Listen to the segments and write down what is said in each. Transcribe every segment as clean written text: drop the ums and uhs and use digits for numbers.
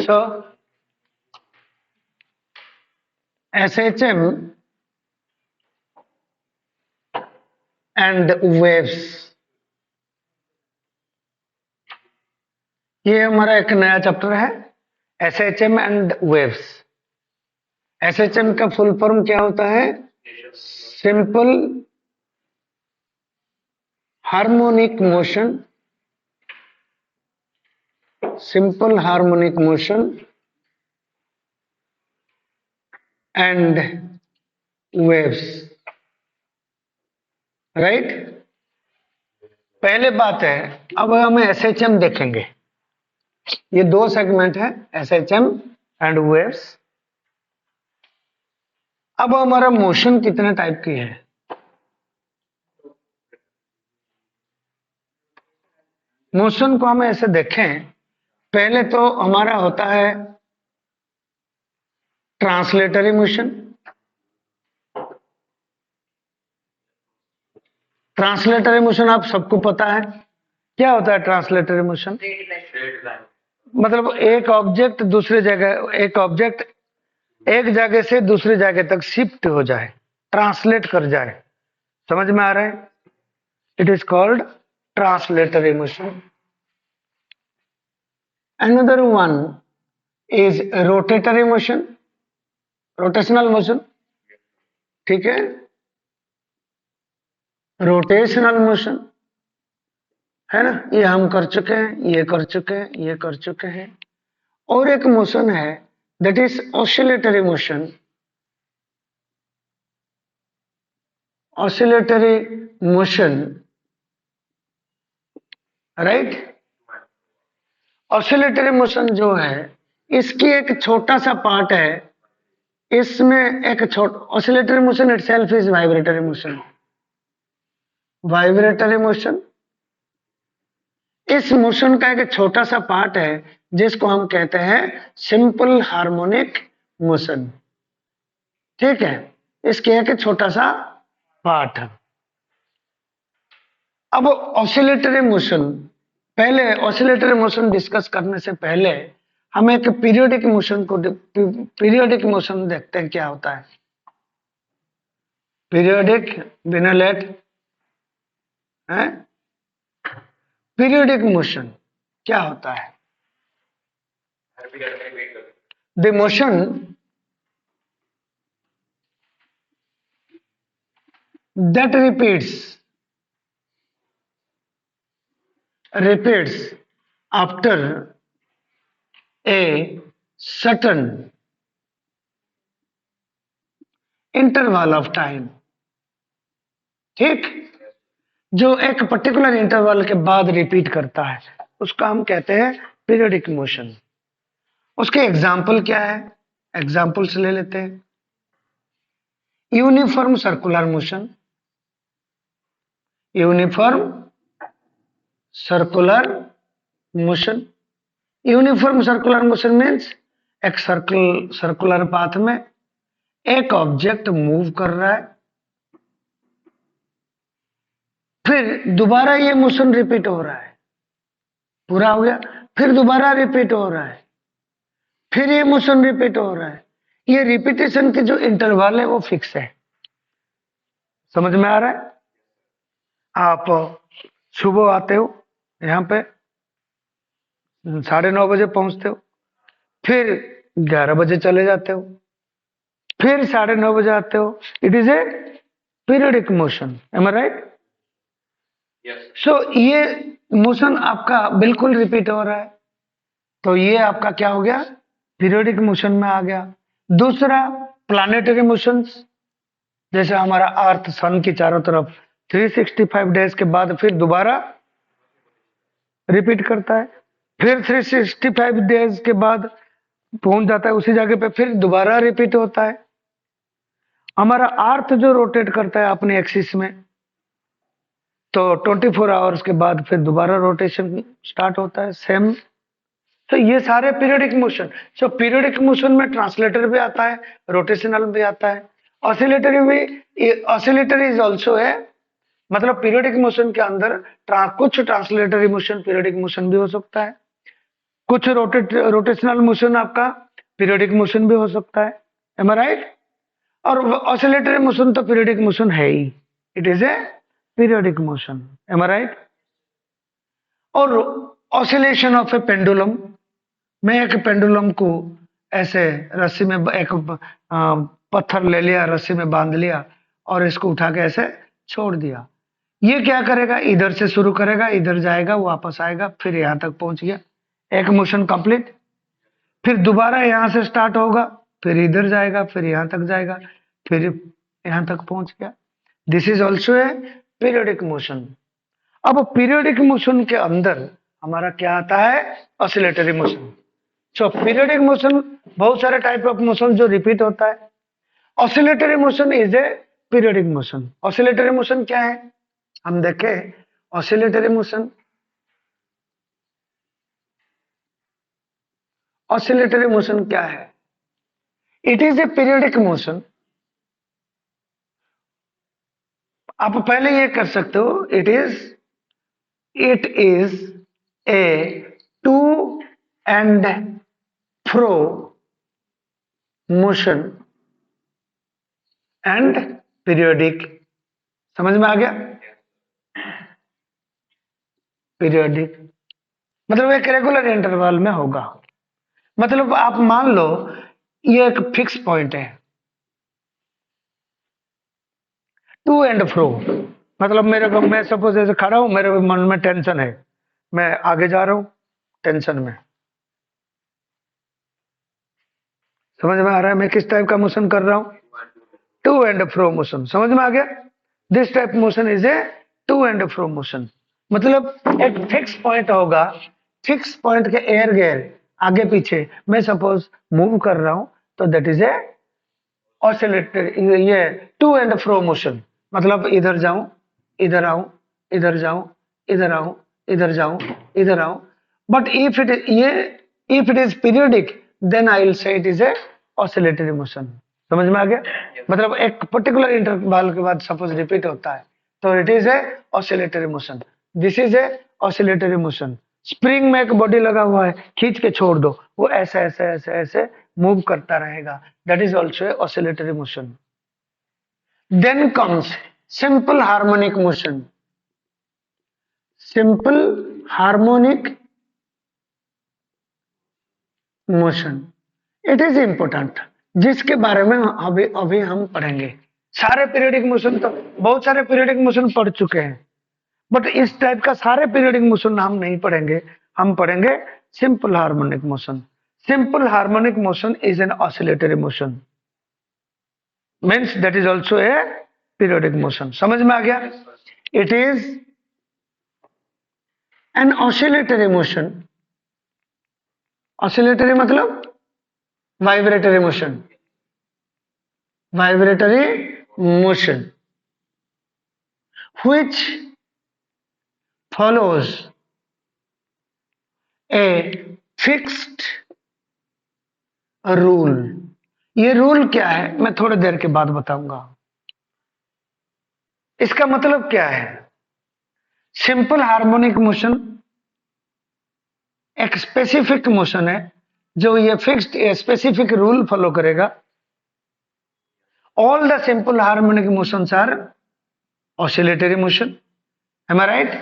So SHM and waves, ये हमारा एक नया चैप्टर है, SHM एंड वेव्स। SHM का फुल फॉर्म क्या होता है? Simple harmonic motion, simple harmonic motion and waves, right. पहले बात है, अब हम SHM देखेंगे। ये दो सेगमेंट है, SHM एंड वेव्स। अब हमारा मोशन कितने टाइप की है? मोशन को हम ऐसे देखें, पहले तो हमारा होता है ट्रांसलेटरी मोशन। ट्रांसलेटरी मोशन आप सबको पता है, क्या होता है ट्रांसलेटरी मोशन? मतलब एक ऑब्जेक्ट दूसरी जगह, एक ऑब्जेक्ट एक जगह से दूसरी जगह तक शिफ्ट हो जाए, ट्रांसलेट कर जाए। समझ में आ रहा है? It is called translatory motion. Another one is rotatory motion, rotational motion, ठीक है, रोटेशनल मोशन है ना, ये हम कर चुके हैं, ये कर चुके हैं, ये कर चुके हैं। और एक मोशन है that is oscillatory motion. Oscillatory motion, right. Oscillatory motion जो है, इसकी एक छोटा सा पार्ट है, इसमें एक छोटा oscillatory motion itself is vibratory motion. Vibratory motion, इस मोशन का एक छोटा सा पार्ट है जिसको हम कहते हैं सिंपल हार्मोनिक मोशन, ठीक है। इसके एक छोटा सा पार्ट है। अब ऑसिलेटरी मोशन, पहले ऑसिलेटरी मोशन डिस्कस करने से पहले हम एक पीरियोडिक मोशन को, पीरियोडिक मोशन देखते हैं क्या होता है। पीरियोडिक बिनलेट है, पीरियोडिक मोशन क्या होता है? The motion that repeats after a certain interval of time, ठीक, जो एक पर्टिकुलर इंटरवल के बाद रिपीट करता है, उसका हम कहते हैं पीरियोडिक मोशन। उसके एग्जाम्पल क्या है? एग्जाम्पल्स ले लेते हैं। Uniform circular motion, uniform circular motion. Uniform circular motion means एक सर्कुलर पाथ में एक ऑब्जेक्ट मूव कर रहा है, फिर दोबारा ये मोशन रिपीट हो रहा है, पूरा हो गया, फिर दोबारा रिपीट हो रहा है, फिर ये मोशन रिपीट हो रहा है। ये रिपीटेशन के जो इंटरवल है वो फिक्स है। समझ में आ रहा है? आप सुबह आते हो यहाँ पे, 9:30 बजे पहुंचते हो, फिर 11 बजे चले जाते हो, फिर 9:30 बजे आते हो। It is a periodic motion, am I right? So ये मोशन आपका बिल्कुल रिपीट हो रहा है, तो ये आपका क्या हो गया? पीरियोडिक मोशन में आ गया। दूसरा प्लानेटरी मोशंस, जैसे हमारा अर्थ सन की चारों तरफ 365 डेज के बाद फिर दोबारा रिपीट करता है, फिर 365 डेज के बाद पहुंच जाता है उसी जगह पे, फिर दोबारा रिपीट होता है। हमारा अर्थ जो रोटेट करता है अपने एक्सिस में, तो 24 आवर्स के बाद फिर दोबारा रोटेशन स्टार्ट होता है, सेम। तो ये सारे पीरियोडिक मोशन। सो पीरियोडिक मोशन में ट्रांसलेटर भी आता है, रोटेशनल भी आता है, ऑसिलेटरी भी। ऑसिलेटरी इज ऑल्सो है, मतलब पीरियोडिक मोशन के अंदर कुछ ट्रांसलेटरी मोशन, पीरियोडिक मोशन भी हो सकता है। कुछ रोटेशनल मोशन आपका पीरियोडिक मोशन भी हो सकता है, एम आई राइट? और ऑसिलेटरी मोशन तो पीरियोडिक मोशन है ही, it is a periodic motion, am I right? और ऑसिलेशन ऑफ ए पेंडुलम, मैं एक पेंडुलम को ऐसे रस्सी में एक पत्थर ले लिया, रस्सी में बांध लिया और इसको उठा के ऐसे छोड़ दिया, ये क्या करेगा, इधर से शुरू करेगा, इधर जाएगा, वापस आएगा, फिर यहां तक पहुंच गया, एक मोशन कंप्लीट। फिर दोबारा यहां से स्टार्ट होगा, फिर इधर जाएगा, फिर यहां तक जाएगा, फिर यहां तक पहुंच गया। This is also a periodic motion. अब पीरियोडिक मोशन के अंदर हमारा क्या आता है, ऑसिलेटरी मोशन। सो पीरियोडिक मोशन, बहुत सारे टाइप ऑफ मोशन जो रिपीट होता है। Oscillatory motion is a periodic motion. Oscillatory motion क्या है, हम देखें। ऑसिलेटरी मोशन, ऑसिलेटरी मोशन क्या है? It is a periodic motion. आप पहले ये कर सकते हो, it is a to and fro motion and periodic. समझ में आ गया? पीरियोडिक मतलब एक रेगुलर इंटरवल में होगा। मतलब आप मान लो ये एक फिक्स पॉइंट है, टू एंड फ्रो। मतलब मेरे को, मैं सपोज ऐसे खड़ा हूं, मेरे मन में टेंशन है, मैं आगे जा रहा हूं टेंशन में। समझ में आ रहा है मैं किस टाइप का मोशन कर रहा हूं? To and fro motion. समझ में आ गया? This type motion is a to and fro motion. मतलब एक फिक्स पॉइंट होगा, फिक्स पॉइंट के एयर गैर आगे पीछे मैं सपोज मूव कर रहा हूं, तो दैट इज ए ऑसिलेटर, ये टू एंड फ्रो मोशन। मतलब इधर जाऊं, इधर आऊं, इधर जाऊं, इधर आऊं, इधर जाऊं, इधर आऊं। But if it is periodic, then I will say it is a oscillatory motion. समझ में आ गया? मतलब एक पर्टिकुलर इंटरवल के बाद सपोज रिपीट होता है, तो it is a oscillatory motion. This is a oscillatory motion. Spring में एक बॉडी लगा हुआ है, खींच के छोड़ दो, वो ऐसे ऐसे ऐसे ऐसे मूव करता रहेगा, that is also a oscillatory motion. Then comes simple harmonic motion. Simple harmonic motion, it is important, जिसके बारे में अभी अभी हम पढ़ेंगे। सारे पीरियोडिक मोशन तो, बहुत सारे पीरियोडिक मोशन पढ़ चुके हैं, बट इस टाइप का सारे पीरियोडिक मोशन हम नहीं पढ़ेंगे। हम पढ़ेंगे simple harmonic motion. Simple harmonic motion is an oscillatory motion, means that is also a periodic motion. समझ में आ गया? It is an oscillatory motion. Oscillatory मतलब vibratory motion, vibratory motion which follows a fixed rule. ये rule क्या है मैं थोड़ी देर के बाद बताऊंगा। इसका मतलब क्या है? सिंपल हार्मोनिक मोशन एक स्पेसिफिक मोशन है, जो ये फिक्स्ड स्पेसिफिक रूल फॉलो करेगा। All the simple harmonic motions are oscillatory motion, am I right?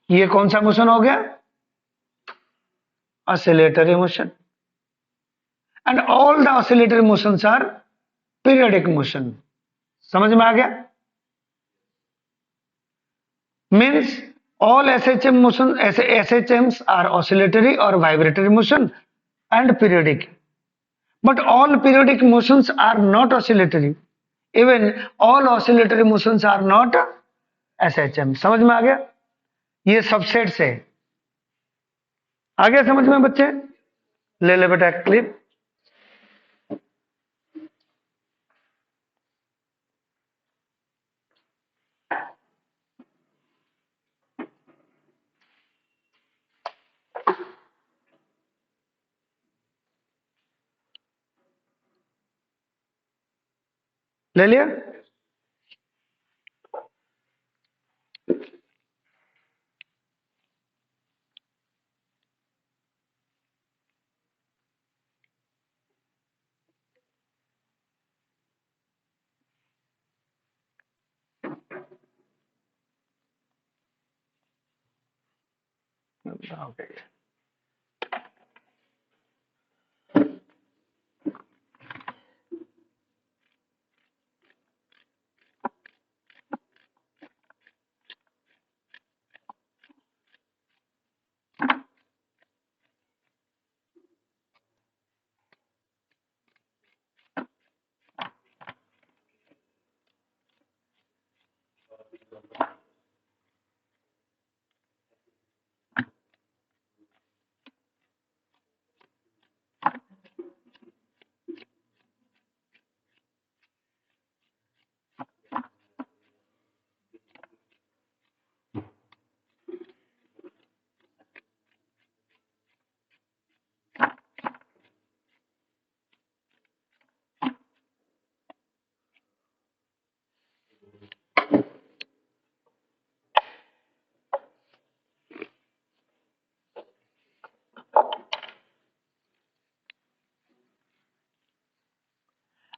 ये कौन सा मोशन हो गया? Oscillatory motion. And all the oscillatory motions are periodic motion. समझ में आ गया? Means all SHM motion, SHMs are oscillatory or vibratory motion and periodic. But all periodic motions are not oscillatory. Even all oscillatory motions are not SHM. समझ में आ गया? ये subset से आ गया समझ में बच्चे? ले ले बेटा क्लिप। ले लिया? ओके।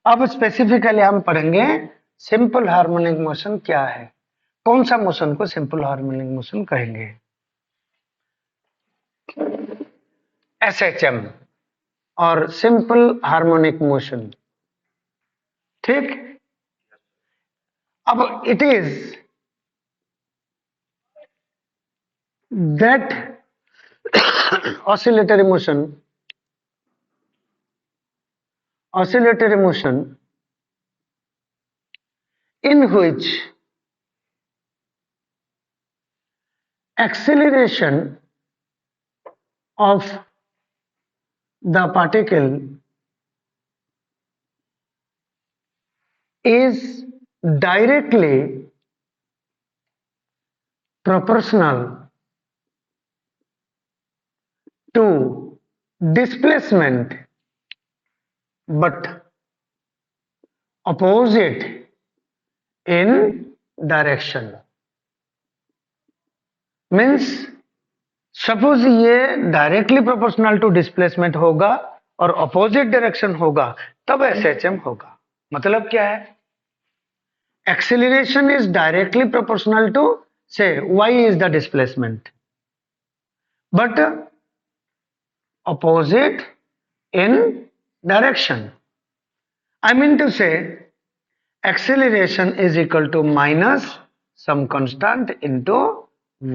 अब स्पेसिफिकली हम पढ़ेंगे सिंपल हार्मोनिक मोशन क्या है, कौन सा मोशन को सिंपल हार्मोनिक मोशन कहेंगे। एसएचएम और सिंपल हार्मोनिक मोशन, ठीक। अब it is that oscillatory motion in which acceleration of the particle is directly proportional to displacement but opposite in direction। Means suppose ये डायरेक्टली प्रोपोर्शनल टू डिस्प्लेसमेंट होगा और opposite direction होगा तब SHM होगा। मतलब क्या है, acceleration is directly proportional to से y is the displacement but opposite in direction। I mean to say acceleration is equal to minus some constant into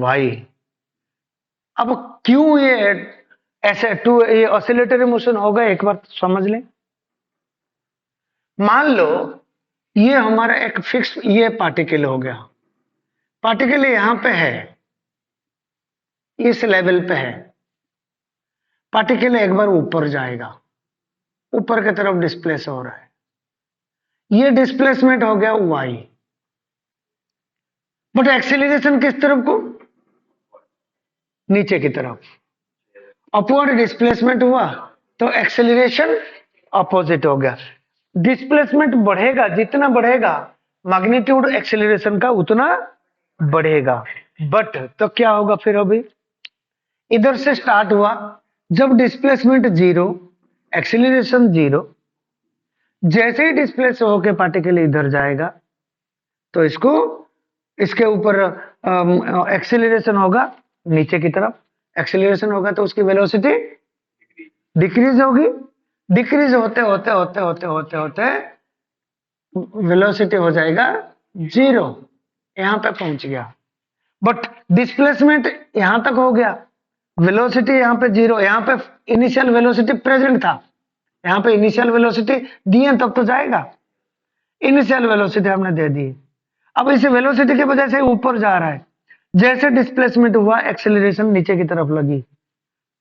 y। अब क्यों ये ऐसे टू ये ऑसिलेटरी मोशन होगा, एक बार समझ लें। मान लो ये हमारा एक फिक्स ये पार्टिकल हो गया, पार्टिकल यहां पे है, इस लेवल पे है, पार्टिकल एक बार ऊपर जाएगा, ऊपर की तरफ डिस्प्लेस हो रहा है, ये डिस्प्लेसमेंट हो गया y, बट एक्सेलरेशन किस तरफ को, नीचे की तरफ। अपवर्ड डिस्प्लेसमेंट हुआ तो एक्सेलरेशन अपोजिट हो गया। डिस्प्लेसमेंट बढ़ेगा, जितना बढ़ेगा मैग्नीट्यूड एक्सेलरेशन का उतना बढ़ेगा। बट तो क्या होगा फिर, अभी इधर से स्टार्ट हुआ, जब डिस्प्लेसमेंट जीरो एक्सेलरेशन जीरो, जैसे ही डिस्प्लेस होके पार्टिकल इधर जाएगा तो इसको इसके ऊपर एक्सेलरेशन होगा नीचे की तरफ, एक्सेलरेशन होगा तो उसकी वेलोसिटी डिक्रीज होगी, डिक्रीज होते होते होते होते होते होते वेलोसिटी हो जाएगा जीरो, यहां पे पहुंच गया। बट डिस्प्लेसमेंट यहां तक हो गया, वेलोसिटी यहां पे जीरो, यहां पे इनिशियल वेलोसिटी प्रेजेंट था, यहां पे इनिशियल वेलोसिटी दिए तब तो जाएगा, इनिशियल वेलोसिटी हमने दे दी। अब इस वेलोसिटी की वजह से ऊपर जा रहा है, जैसे डिस्प्लेसमेंट हुआ एक्सेलरेशन नीचे की तरफ लगी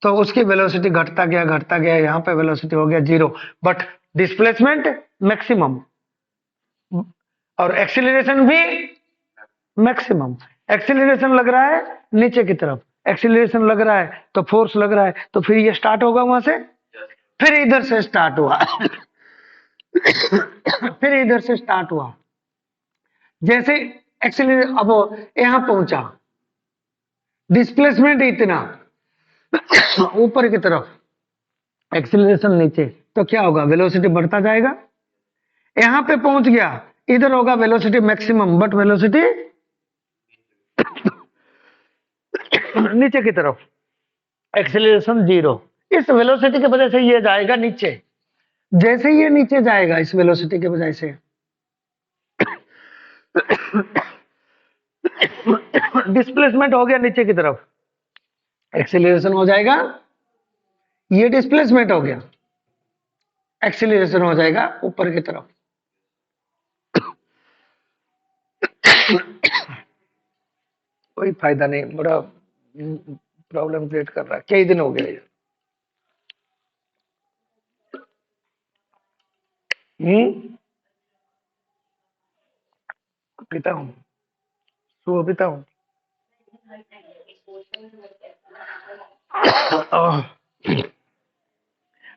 तो उसकी वेलोसिटी घटता गया, यहां पे वेलोसिटी हो गया जीरो, बट डिस्प्लेसमेंट मैक्सिमम और एक्सेलरेशन भी मैक्सिमम। एक्सेलरेशन लग रहा है नीचे की तरफ, एक्सेलरेशन लग रहा है तो फोर्स लग रहा है, तो फिर ये स्टार्ट होगा वहां से, फिर इधर से स्टार्ट हुआ फिर इधर से स्टार्ट हुआ, जैसे एक्सेलरेशन अब यहां पहुंचा, डिस्प्लेसमेंट इतना ऊपर की तरफ, एक्सेलरेशन नीचे, तो क्या होगा, वेलोसिटी बढ़ता जाएगा, यहां पे पहुंच गया, इधर होगा वेलोसिटी मैक्सिमम बट वेलोसिटी नीचे की तरफ, एक्सेलरेशन 0। इस वेलोसिटी की वजह से ये जाएगा नीचे। जैसे ये नीचे जाएगा इस वेलोसिटी की वजह से डिस्प्लेसमेंट हो गया नीचे की तरफ, एक्सेलरेशन हो जाएगा, ये डिस्प्लेसमेंट हो गया, एक्सेलरेशन हो जाएगा ऊपर की तरफ। कोई फायदा नहीं, बड़ा प्रॉब्लम क्रिएट कर रहा है, कई दिन हो गया ये। पीता हूँ, सुबह पीता हूँ।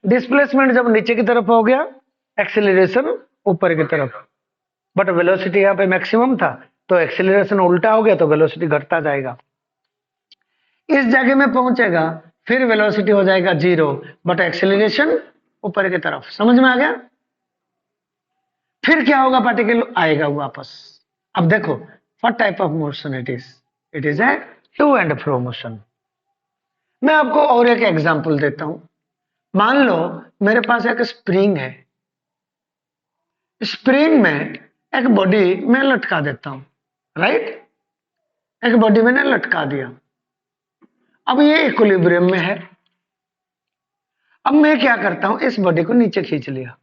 डिस्प्लेसमेंट जब नीचे की तरफ हो गया, एक्सेलरेशन ऊपर की तरफ, बट वेलोसिटी यहाँ पे मैक्सिमम था तो एक्सेलरेशन उल्टा हो गया तो वेलोसिटी घटता जाएगा। इस जगह में पहुंचेगा फिर वेलोसिटी हो जाएगा 0, बट एक्सेलरेशन ऊपर की तरफ। समझ में आ गया? फिर क्या होगा, पार्टिकल आएगा वापस। अब देखो what type of motion it is a to and fro motion. मैं आपको और एक एग्जांपल देता हूं। मान लो मेरे पास एक स्प्रिंग है, स्प्रिंग में एक बॉडी में लटका देता हूं, राइट? एक बॉडी मैंने लटका दिया, अब ये इक्विलिब्रियम में है। अब मैं क्या करता हूं, इस बॉडी को नीचे खींच लिया।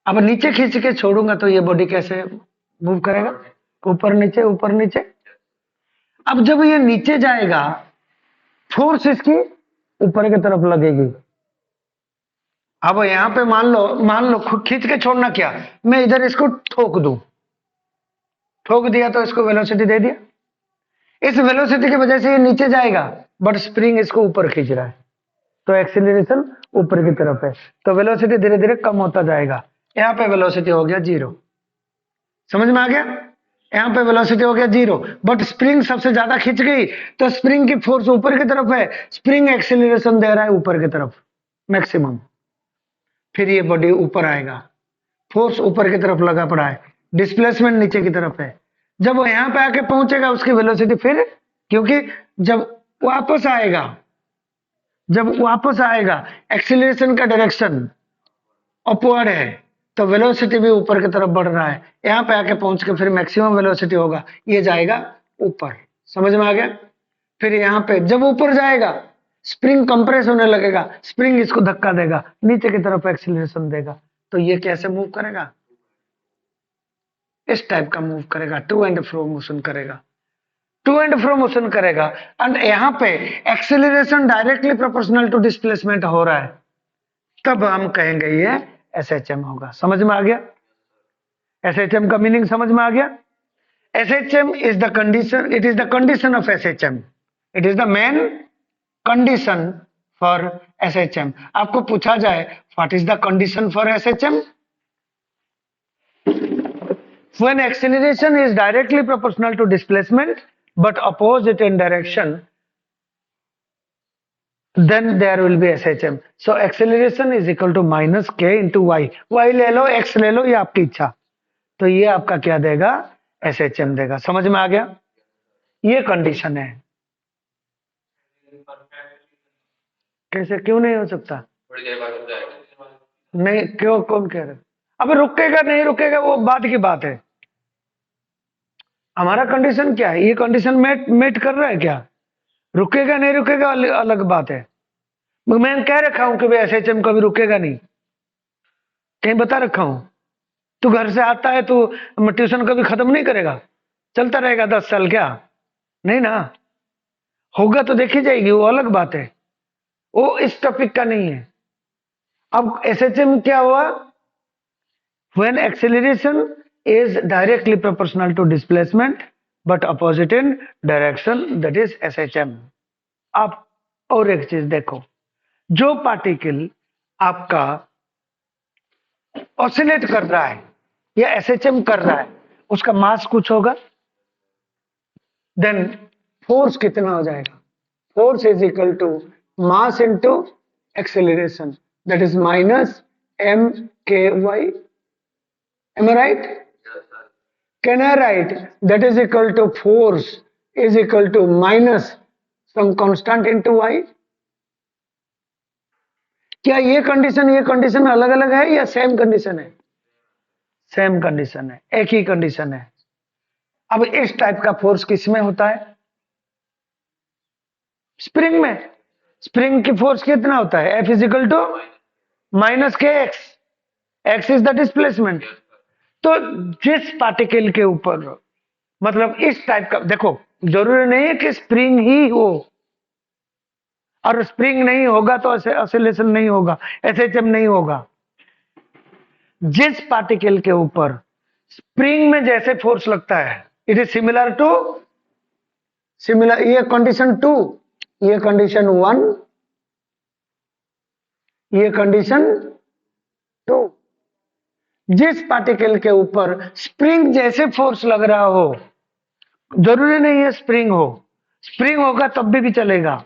अब नीचे खींच के छोड़ूंगा तो ये बॉडी कैसे मूव करेगा? ऊपर नीचे ऊपर नीचे। अब जब ये नीचे जाएगा फोर्स इसकी ऊपर की तरफ लगेगी। अब यहां पे मान लो खींच के छोड़ना, क्या मैं इधर इसको ठोक दूं, ठोक दिया तो इसको वेलोसिटी दे दिया। इस वेलोसिटी की वजह से ये नीचे जाएगा, बट स्प्रिंग इसको ऊपर खींच रहा है तो एक्सीलरेशन ऊपर की तरफ है, तो वेलोसिटी धीरे धीरे कम होता जाएगा। यहाँ पे वेलोसिटी हो गया 0। समझ में आ गया? यहाँ पे वेलोसिटी हो गया 0, बट स्प्रिंग सबसे ज्यादा खींच गई तो स्प्रिंग की फोर्स ऊपर की तरफ है, स्प्रिंग एक्सीलरेशन दे रहा है ऊपर की तरफ मैक्सिमम। फिर ये बॉडी ऊपर आएगा, फोर्स ऊपर की तरफ लगा पड़ा है, डिस्प्लेसमेंट नीचे की तरफ है। जब वो यहाँ पे आके पहुंचेगा उसकी वेलोसिटी फिर, क्योंकि जब वापस आएगा एक्सीलरेशन का डायरेक्शन अपवर्ड है तो वेलोसिटी भी ऊपर की तरफ बढ़ रहा है। यहाँ पे आके पहुंच के फिर मैक्सिमम वेलोसिटी होगा, ये जाएगा ऊपर। समझ में आ गया? फिर यहाँ पे जब ऊपर जाएगा स्प्रिंग कंप्रेस होने लगेगा, स्प्रिंग इसको धक्का देगा, नीचे की तरफ एक्सीलरेशन देगा, तो ये कैसे मूव करेगा? इस टाइप का मूव करेगा, टू एंड फ्रो मोशन करेगा, टू एंड फ्रो मोशन करेगा। एंड यहाँ पे acceleration directly proportional to displacement हो रहा है, तब हम कहेंगे ये एसएचएम होगा। समझ में आ गया? एसएचएम का मीनिंग समझ में आ गया? SHM is the condition, it is the condition of SHM, it is the main condition for SHM. आपको पूछा जाए what is the condition for SHM? When acceleration is directly proportional to displacement but opposite in direction, then there will be SHM. So acceleration is equal to minus k into y. Y ले लो, x ले लो, ये आपकी इच्छा। तो ये आपका क्या देगा? SHM देगा। समझ में आ गया? ये कंडीशन है। कैसे, क्यों नहीं हो सकता? नहीं, क्यों, कौन कह रहे? अब रुकेगा नहीं रुकेगा वो बात की बात है। हमारा कंडीशन क्या है? ये कंडीशन मेट कर रहा है क्या? रुकेगा नहीं रुकेगा अलग बात है। मैं कह रखा हूं कि भाई एसएचएम कभी रुकेगा नहीं, कहीं बता रखा हूं? तू घर से आता है, तू ट्यूशन कभी खत्म नहीं करेगा, चलता रहेगा 10 साल क्या? नहीं ना, होगा तो देखी जाएगी, वो अलग बात है, वो इस टॉपिक का नहीं है। अब एसएचएम क्या हुआ? When acceleration is directly proportional to displacement but opposite in direction, that is SHM. आप और एक चीज देखो, जो पार्टिकल आपका ऑसिलेट कर रहा है या एसएचएम कर रहा है उसका मास कुछ होगा, देन फोर्स कितना हो जाएगा? Force is equal to mass into acceleration, that is minus mky. Am I right? Can I write that is equal to force is equal to minus some constant into y। क्या ये condition अलग अलग है या same condition है? Same condition है, एक ही condition है। अब इस टाइप का फोर्स किस में होता है? स्प्रिंग में। स्प्रिंग की फोर्स कितना होता है? F इजिकल टू माइनस के x, x is the displacement. तो जिस पार्टिकल के ऊपर, मतलब इस टाइप का, देखो जरूरी नहीं है कि स्प्रिंग ही हो, और स्प्रिंग नहीं होगा तो ऑसिलेशन नहीं होगा, एसएचएम नहीं होगा। जिस पार्टिकल के ऊपर स्प्रिंग में जैसे फोर्स लगता है, इट इज सिमिलर, ये कंडीशन 2, ये कंडीशन 1, ये कंडीशन 2। जिस पार्टिकल के ऊपर स्प्रिंग जैसे फोर्स लग रहा हो, जरूरी नहीं है स्प्रिंग हो, स्प्रिंग होगा तब भी चलेगा।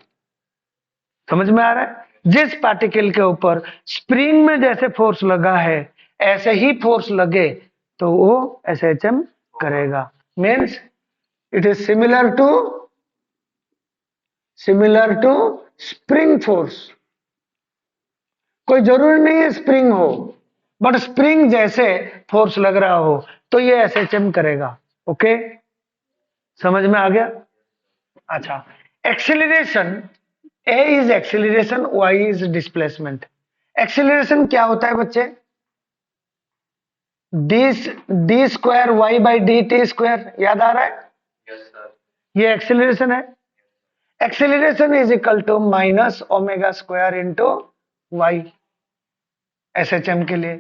समझ में आ रहा है? जिस पार्टिकल के ऊपर स्प्रिंग में जैसे फोर्स लगा है, ऐसे ही फोर्स लगे तो वो एसएचएम करेगा। Means it is similar to spring force. कोई जरूरी नहीं है स्प्रिंग हो, बट स्प्रिंग जैसे फोर्स लग रहा हो तो ये एसएचएम करेगा। ओके, समझ में आ गया? अच्छा, acceleration, a is acceleration, y is displacement. Acceleration क्या होता है बच्चे? D square Y by D T square, याद आ रहा है? Yes sir. ये एक्सेलरेशन है। Acceleration is equal to minus omega square into y, SHM के लिए।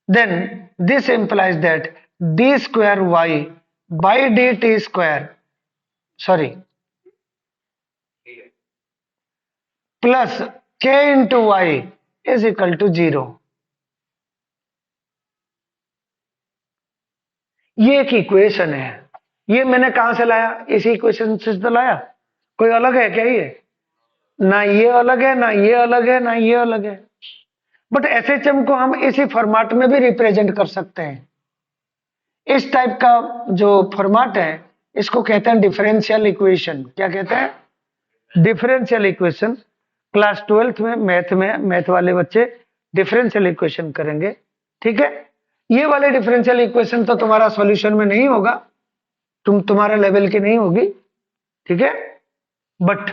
Then this implies that D square Y by D T square, sorry, plus k into y is equal to 0। ये एक equation है। ये मैंने कहां से लाया? इस इक्वेशन से तो लाया। कोई अलग है क्या? ये ना, ये अलग है ना, ये अलग है ना, ये अलग है। बट एसएचएम को हम इसी फॉर्मेट में भी रिप्रेजेंट कर सकते हैं। इस टाइप का जो फॉर्मेट है, इसको कहते हैं डिफरेंशियल इक्वेशन। क्या कहते हैं? Differential equation. क्लास 12th में मैथ वाले बच्चे डिफरेंशियल इक्वेशन करेंगे, ठीक है? ये वाले डिफरेंशियल इक्वेशन तो तुम्हारा सॉल्यूशन में नहीं होगा, तुम्हारे लेवल की नहीं होगी, ठीक है? बट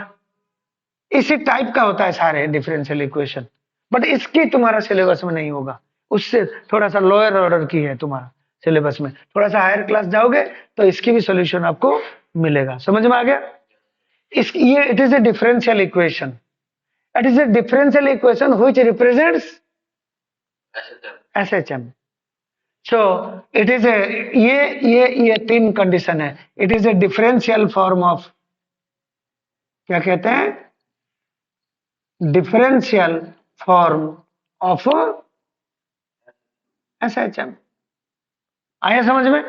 इसी टाइप का होता है सारे डिफरेंशियल इक्वेशन, बट इसकी तुम्हारा सिलेबस में नहीं होगा, उससे थोड़ा सा लोअर ऑर्डर की है तुम्हारा सिलेबस में। थोड़ा सा हायर क्लास जाओगे तो इसकी भी सॉल्यूशन आपको मिलेगा। समझ में आ गया? ये it is a differential equation, it is a differential equation which represents SHM. So it is a, ये तीन कंडीशन है। It is a differential form of, क्या कहते हैं? Differential form of SHM. आया समझ में?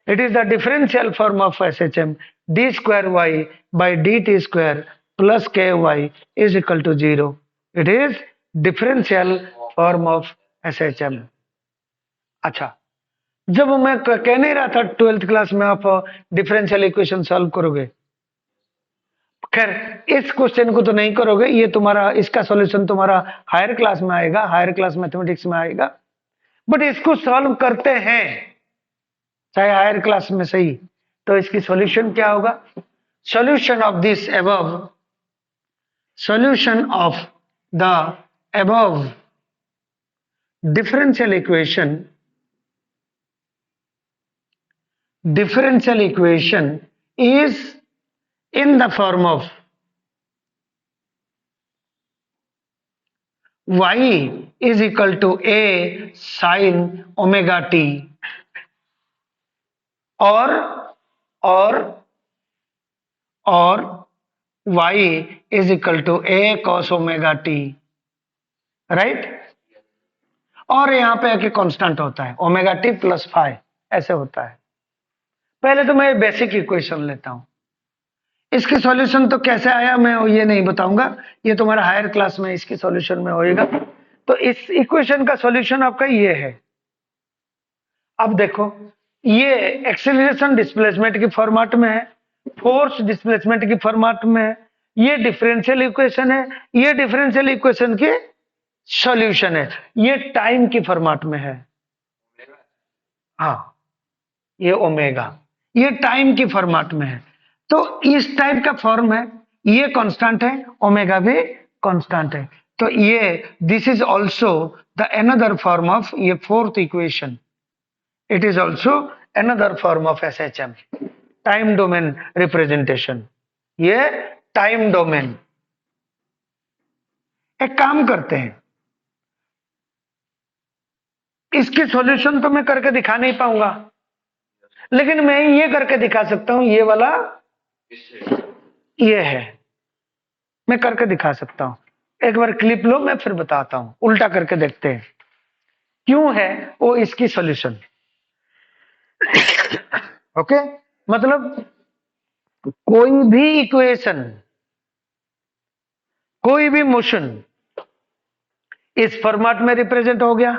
It is the differential form of SHM, d square Y by D T square plus k y is equal to 0। It is differential form of SHM. अच्छा, जब मैं कह नहीं रहा था 12th क्लास में आप डिफरेंशियल इक्वेशन सॉल्व करोगे, खैर इस क्वेश्चन को तो नहीं करोगे, ये तुम्हारा, इसका सॉल्यूशन तुम्हारा हायर क्लास में आएगा, हायर क्लास मैथमेटिक्स में आएगा। बट इसको सॉल्व करते हैं चाहे हायर क्लास में सही, तो इसकी सॉल्यूशन क्या होगा? Solution of this above, solution of the above differential equation, differential equation is in the form of y is equal to a sin omega t और और y is equal to a cos omega t, right? और यहां पे एक constant होता है omega t plus five, ऐसे होता है। पहले तो मैं बेसिक इक्वेशन लेता हूं, इसकी सॉल्यूशन तो कैसे आया मैं ये नहीं बताऊंगा, ये तुम्हारा हायर क्लास में इसकी सॉल्यूशन में होएगा। तो इस इक्वेशन का सॉल्यूशन आपका ये है। अब देखो, ये एक्सेलरेशन डिस्प्लेसमेंट की फॉर्मेट में है, फोर्स डिस्प्लेसमेंट की फॉर्मेट में है, ये डिफरेंशियल इक्वेशन है, ये डिफरेंशियल इक्वेशन की सॉल्यूशन है, ये टाइम की फॉर्मेट में है। हाँ, ये ओमेगा, ये टाइम की फॉर्मेट में है। तो इस टाइप का फॉर्म है, ये कांस्टेंट है, ओमेगा भी कांस्टेंट है। तो ये this is also the another form of ये fourth equation, it is also another form of SHM, time domain representation. ये टाइम डोमेन। एक काम करते हैं, इसकी सॉल्यूशन तो मैं करके दिखा नहीं पाऊंगा, लेकिन मैं ये करके दिखा सकता हूं, ये वाला ये है, मैं करके दिखा सकता हूं। एक बार क्लिप लो, मैं फिर बताता हूं, उल्टा करके देखते हैं क्यों है वो इसकी सॉल्यूशन। ओके, मतलब कोई भी इक्वेशन, कोई भी मोशन इस फॉर्मेट में रिप्रेजेंट हो गया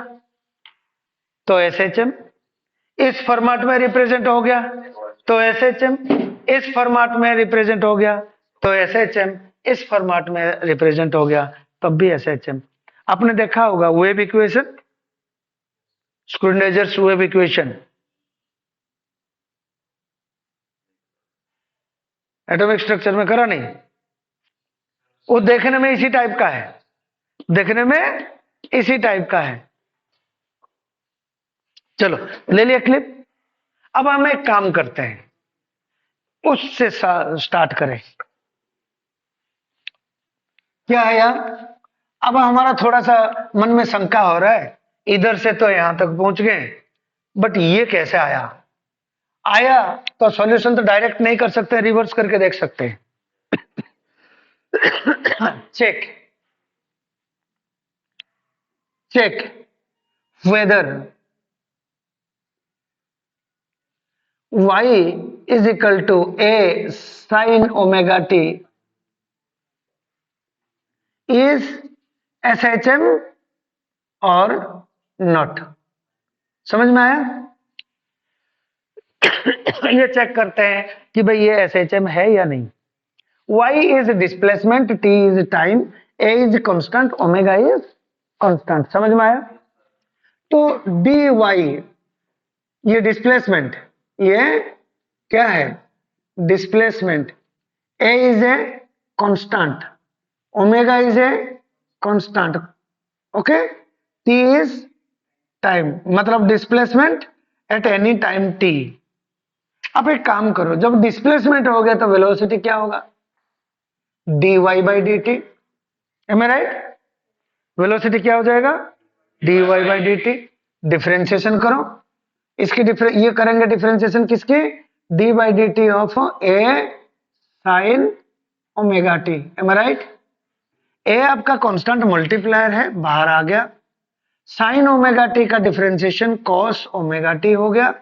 तो एसएचएम, इस फॉर्मेट में रिप्रेजेंट हो गया तो एसएचएम, इस फॉर्मेट में रिप्रेजेंट हो गया तो एसएचएम, इस फॉर्मेट में रिप्रेजेंट हो गया तब भी एसएचएम। आपने देखा होगा wave equation, Schrodinger's wave equation, atomic structure में करा नहीं, वो देखने में इसी टाइप का है, देखने में इसी टाइप का है। चलो ले लिया क्लिप। अब हम एक काम करते हैं, उससे स्टार्ट करें। क्या है यार, अब हमारा थोड़ा सा मन में शंका हो रहा है, इधर से तो यहां तक पहुंच गए, बट ये कैसे आया? आया तो सॉल्यूशन तो डायरेक्ट नहीं कर सकते, रिवर्स करके देख सकते हैं। Check check whether y is equal to a sin omega t is SHM और नॉट। समझ में आया? ये चेक करते हैं कि भाई ये SHM है या नहीं। y is displacement, t is time, a is constant, omega is constant। समझ में आया? तो dy, ये डिस्प्लेसमेंट, ये क्या है? Displacement. a is a constant, omega is a constant, okay, t is time, मतलब displacement at any time t। अब एक काम करो, जब डिस्प्लेसमेंट हो गया तो वेलोसिटी क्या होगा? dy by D t. Am I right? Velocity क्या हो जाएगा? dy by D t. Differentiation करो इसकी, ये करेंगे डिफ्रेंशिएशन किसकी? d by D t of a sine omega t. Am I right? A आपका कांस्टेंट मल्टीप्लायर है, बाहर आ गया। साइन ओमेगा टी का डिफरेंशिएशन कॉस ओमेगा टी हो गया,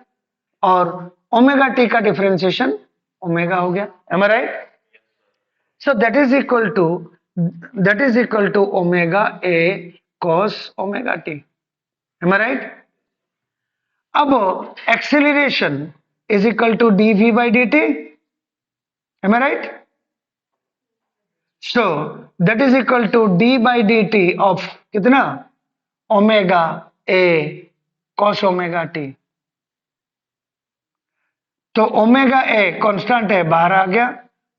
और ओमेगा टी का डिफरेंशिएशन ओमेगा हो गया। Am I right? So that is equal to omega a cos omega t. Am I right? अब acceleration is equal to d v by D t. Am I right? So that is equal to d by D t of कितना? Omega a cos omega t. तो omega a constant है, बाहर आ गया।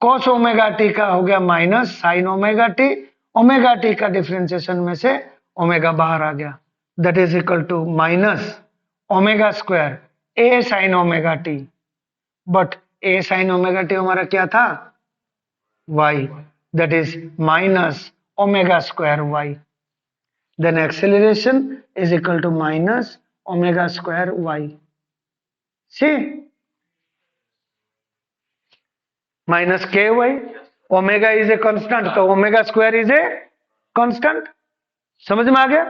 Cos omega T का हो गया minus sine omega T, omega T का डिफरेंशिएशन में से ओमेगा बाहर आ गया, that is equal to minus omega square A sine omega T. But A sine omega T हमारा क्या था? Y, that is minus omega square Y. Then acceleration is equal to minus omega square y. See? Minus ky. Omega is a constant, तो omega square is a constant। समझ में आ गया?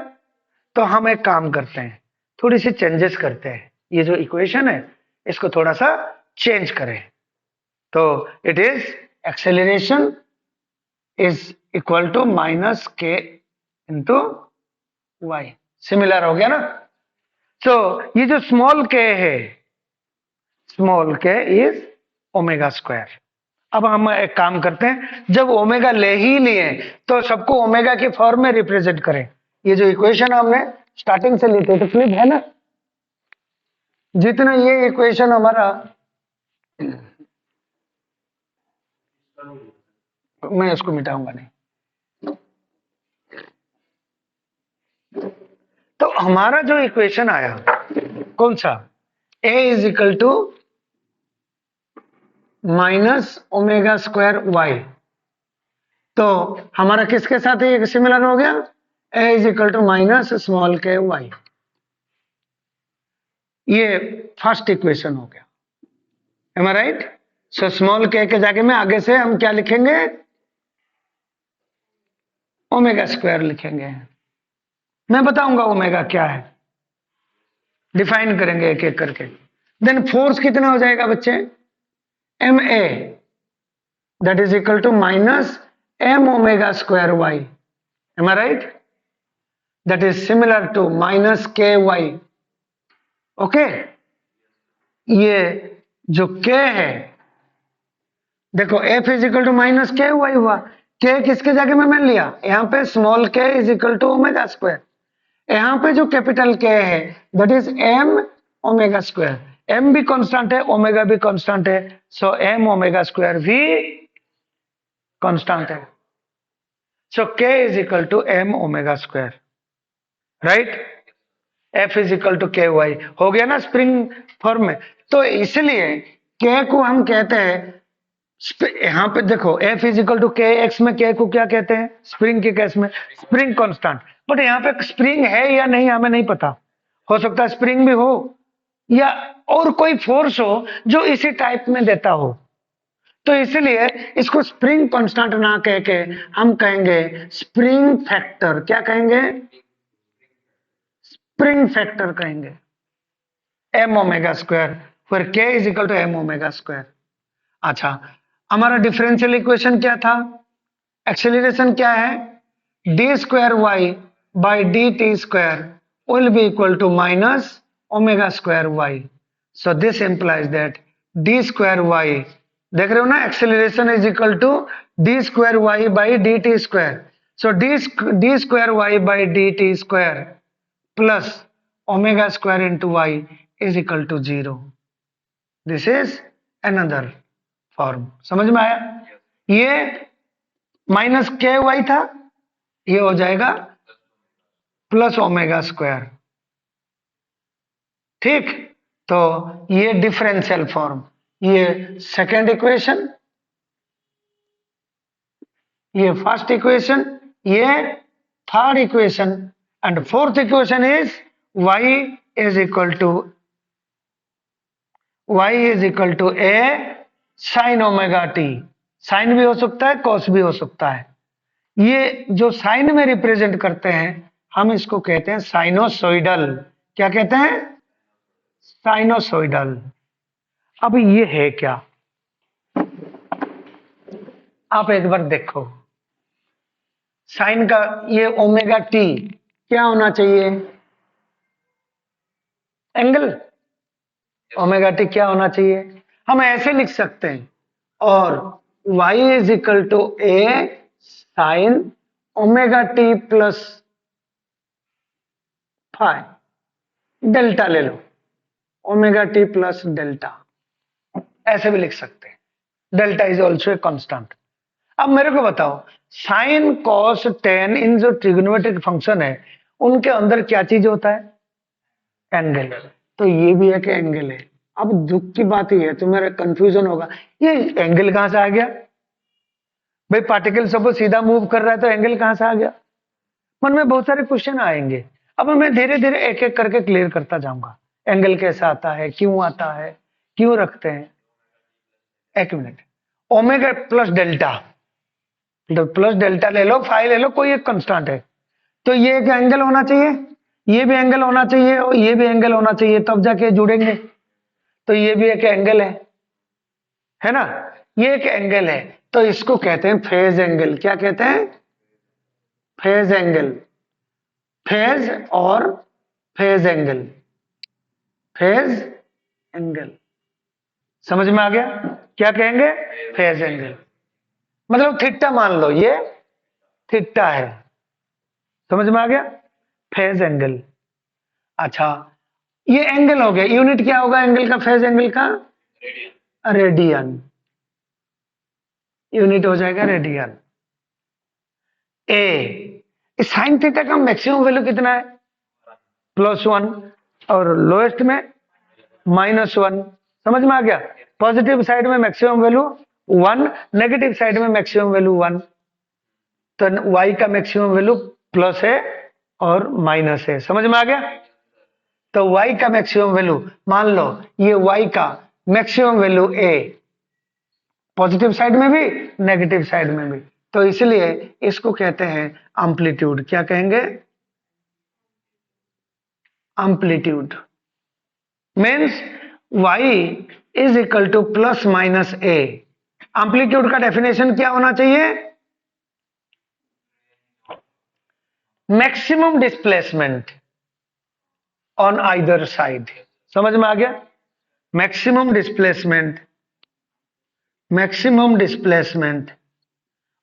तो हम एक काम करते हैं, थोड़ी सी चेंजेस करते हैं, ये जो इक्वेशन है इसको थोड़ा सा चेंज करें। तो it is acceleration is equal to minus K into y। Similar हो गया ना? तो ये जो स्मॉल के है, small K is omega square, अब हम एक काम करते हैं, जब ओमेगा ले ही लिए तो सबको ओमेगा के फॉर्म में रिप्रेजेंट करें। ये जो इक्वेशन हमने स्टार्टिंग से ली थी तो फ्लिप है ना, जितना ये इक्वेशन हमारा, मैं इसको मिटाऊंगा नहीं। तो हमारा जो इक्वेशन आया कौन सा, a is equal to minus omega square Y, तो हमारा किसके साथ ये सिमिलर हो गया, a is equal to minus small K Y. ये फर्स्ट इक्वेशन हो गया, am I right. So small K जाके में आगे से हम क्या लिखेंगे, ओमेगा स्क्वायर लिखेंगे। मैं बताऊंगा ओमेगा क्या है, डिफाइन करेंगे एक एक करके। देन फोर्स कितना हो जाएगा बच्चे, M A that is equal to minus M omega square Y, M I right, that is similar to minus K Y. Okay, ये जो के है, देखो F is equal to minus K Y हुआ, K किसके जगह में मैंने लिया, यहाँ पे small K is equal to omega square, यहाँ पे जो कैपिटल के है that is M omega square, M भी कांस्टेंट है ओमेगा भी कांस्टेंट है, सो एम ओमेगा स्क्वायर भी कांस्टेंट है, so K is equal to M omega square, right. F is equal to K Y हो गया ना स्प्रिंग फॉर्म में। तो इसलिए के को हम कहते हैं, यहाँ पे देखो एफ इज इक्वल टू के एक्स में के को क्या कहते हैं, स्प्रिंग के केस में स्प्रिंग कांस्टेंट, बट यहाँ पे स्प्रिंग है या नहीं हमें नहीं पता, हो सकता है स्प्रिंग भी हो या और कोई फोर्स हो जो इसी टाइप में देता हो, तो इसलिए इसको स्प्रिंग कांस्टेंट ना कह के हम कहेंगे स्प्रिंग फैक्टर, क्या कहेंगे, स्प्रिंग फैक्टर कहेंगे, एम ओमेगा स्क्वायर, फिर K is equal to M omega square. अच्छा, हमारा डिफरेंशियल इक्वेशन क्या था, एक्सेलरेशन क्या है, D square Y by D T square will be equal to minus omega square Y, so this implies that D square Y, देख रहे हो ना, acceleration is equal to D square Y by D T square, so D square Y by D T square plus omega square into y is equal to 0। This is another form, समझ में आया, ये minus K Y था, ये हो जाएगा plus omega square, ठीक। तो ये डिफरेंशियल फॉर्म, ये सेकेंड इक्वेशन, ये फर्स्ट इक्वेशन, ये third equation, and fourth equation is y is equal to a sine omega t, sine भी हो सकता है कॉस भी हो सकता है, ये जो साइन में रिप्रेजेंट करते हैं हम इसको कहते हैं साइनोसोइडल, क्या कहते हैं, साइनोसोइडल। अब ये है क्या, आप एक बार देखो, साइन का ये ओमेगा टी क्या होना चाहिए, एंगल, ओमेगा टी क्या होना चाहिए, हम ऐसे लिख सकते हैं, और y is equal to a sine omega t plus five, delta ले लो, ओमेगा टी प्लस डेल्टा, ऐसे भी लिख सकते हैं, delta is also a constant. अब मेरे को बताओ, साइन कॉस टेन इन जो ट्रिग्नोमेट्रिक फंक्शन है उनके अंदर क्या चीज होता है, एंगल, तो ये भी एक एंगल है। अब दुख की बात ही है, तुम्हारा कंफ्यूजन होगा, ये एंगल कहां से आ गया, भाई पार्टिकल सब सीधा मूव कर रहा है तो एंगल कहां से आ गया, मन में बहुत सारे क्वेश्चन आएंगे। अब मैं धीरे धीरे एक एक करके क्लियर करता जाऊंगा, एंगल कैसा आता है, क्यों आता है, क्यों रखते हैं। एक मिनट, ओमेगा प्लस डेल्टा, तो प्लस डेल्टा ले लो, फाई ले लो, कोई एक कांस्टेंट है, तो ये एक एंगल होना चाहिए, ये भी एंगल होना चाहिए और ये भी एंगल होना चाहिए, तब जाके जुड़ेंगे, तो ये भी एक एंगल है ना, ये एक एंगल है, तो इसको कहते हैं फेज एंगल, क्या कहते हैं, फेज एंगल, फेज और फेज एंगल, फेज एंगल, समझ में आ गया। क्या कहेंगे? Phase angle. मतलब थीटा मान लो, ये थीटा है, समझ में आ गया? Phase angle. अच्छा, ये एंगल हो गया, यूनिट क्या होगा एंगल का, फेज एंगल का? रेडियन। यूनिट हो जाएगा रेडियन। ए साइन थीटा का मैक्सिमम वैल्यू कितना है? +1, और लोएस्ट में -1। समझ में आ गया? पॉजिटिव साइड में मैक्सिमम वैल्यू 1, नेगेटिव साइड में मैक्सिमम वैल्यू 1। तो y का मैक्सिमम वैल्यू प्लस है और माइनस है। समझ में आ गया? तो y का मैक्सिमम वैल्यू, मान लो ये y का maximum value a, positive side में भी नेगेटिव साइड में भी, तो इसलिए इसको कहते हैं एम्पलीट्यूड। क्या कहेंगे? Amplitude. Means y is equal two plus minus a। Amplitude का डेफिनेशन क्या होना चाहिए? Maximum displacement on either side. समझ में आ गया? Maximum displacement, maximum displacement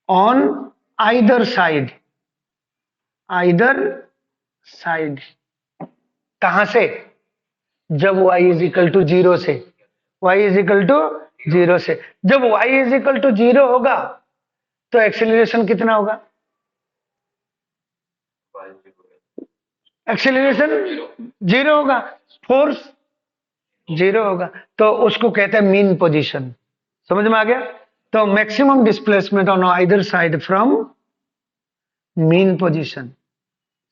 on either side, either side. कहां से? जब y इज इक्वल टू 0 से, y इज इक्वल टू 0 से। जब y इज इक्वल टू 0 होगा तो एक्सेलरेशन कितना होगा? एक्सेलरेशन 0 होगा, फोर्स 0 होगा, तो उसको कहते हैं मीन पोजीशन। समझ में आ गया? तो maximum displacement on either side from mean position.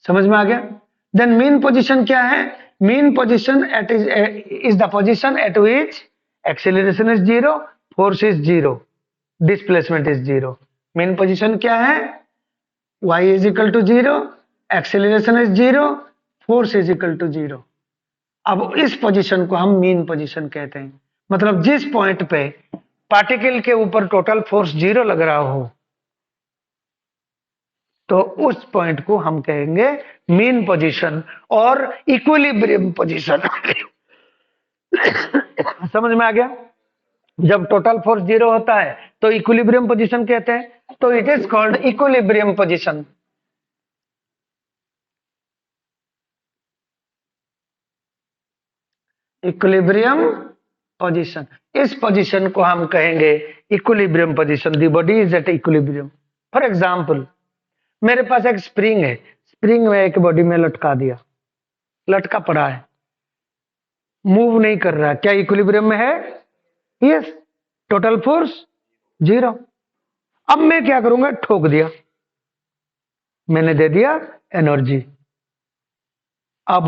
समझ में आ गया? देन मीन पोजीशन क्या है? Mean position at is the position at which acceleration is 0, force is 0, displacement is 0। Mean position क्या है? y is equal to 0, acceleration is 0, force is equal to 0। अब इस पोजीशन को हम मीन पोजीशन कहते हैं। मतलब जिस पॉइंट पे पार्टिकल के ऊपर टोटल फोर्स 0 लग रहा हो, तो उस पॉइंट को हम कहेंगे मीन पोजीशन और इक्विलिब्रियम पोजीशन। समझ में आ गया? जब टोटल फोर्स 0 होता है तो इक्विलिब्रियम पोजीशन कहते हैं। तो it is called equilibrium position. Equilibrium position, इस पोजीशन को हम कहेंगे equilibrium position. The body is at equilibrium. For example, मेरे पास एक स्प्रिंग है, स्प्रिंग में एक बॉडी में लटका दिया, लटका पड़ा है, मूव नहीं कर रहा है, क्या इक्विलिब्रियम में है? यस। Total force 0। अब मैं क्या करूंगा? ठोक दिया, मैंने दे दिया एनर्जी। अब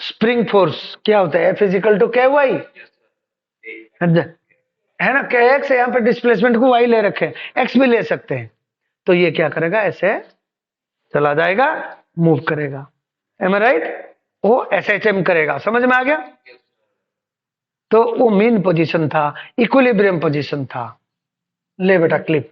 स्प्रिंग फोर्स क्या होता है? फिजिकल टू के वाई है ना, के एक्स। यहाँ पे डिस्प्लेसमेंट को वाई ले रखे, एक्स भी ले सकते हैं। तो ये क्या करेगा? ऐसे चला जाएगा, मूव करेगा। Am I right? वो एसएचएम करेगा। समझ में आ गया? तो वो मीन पोजीशन था, इक्विलिब्रियम पोजीशन था। ले बेटा क्लिप।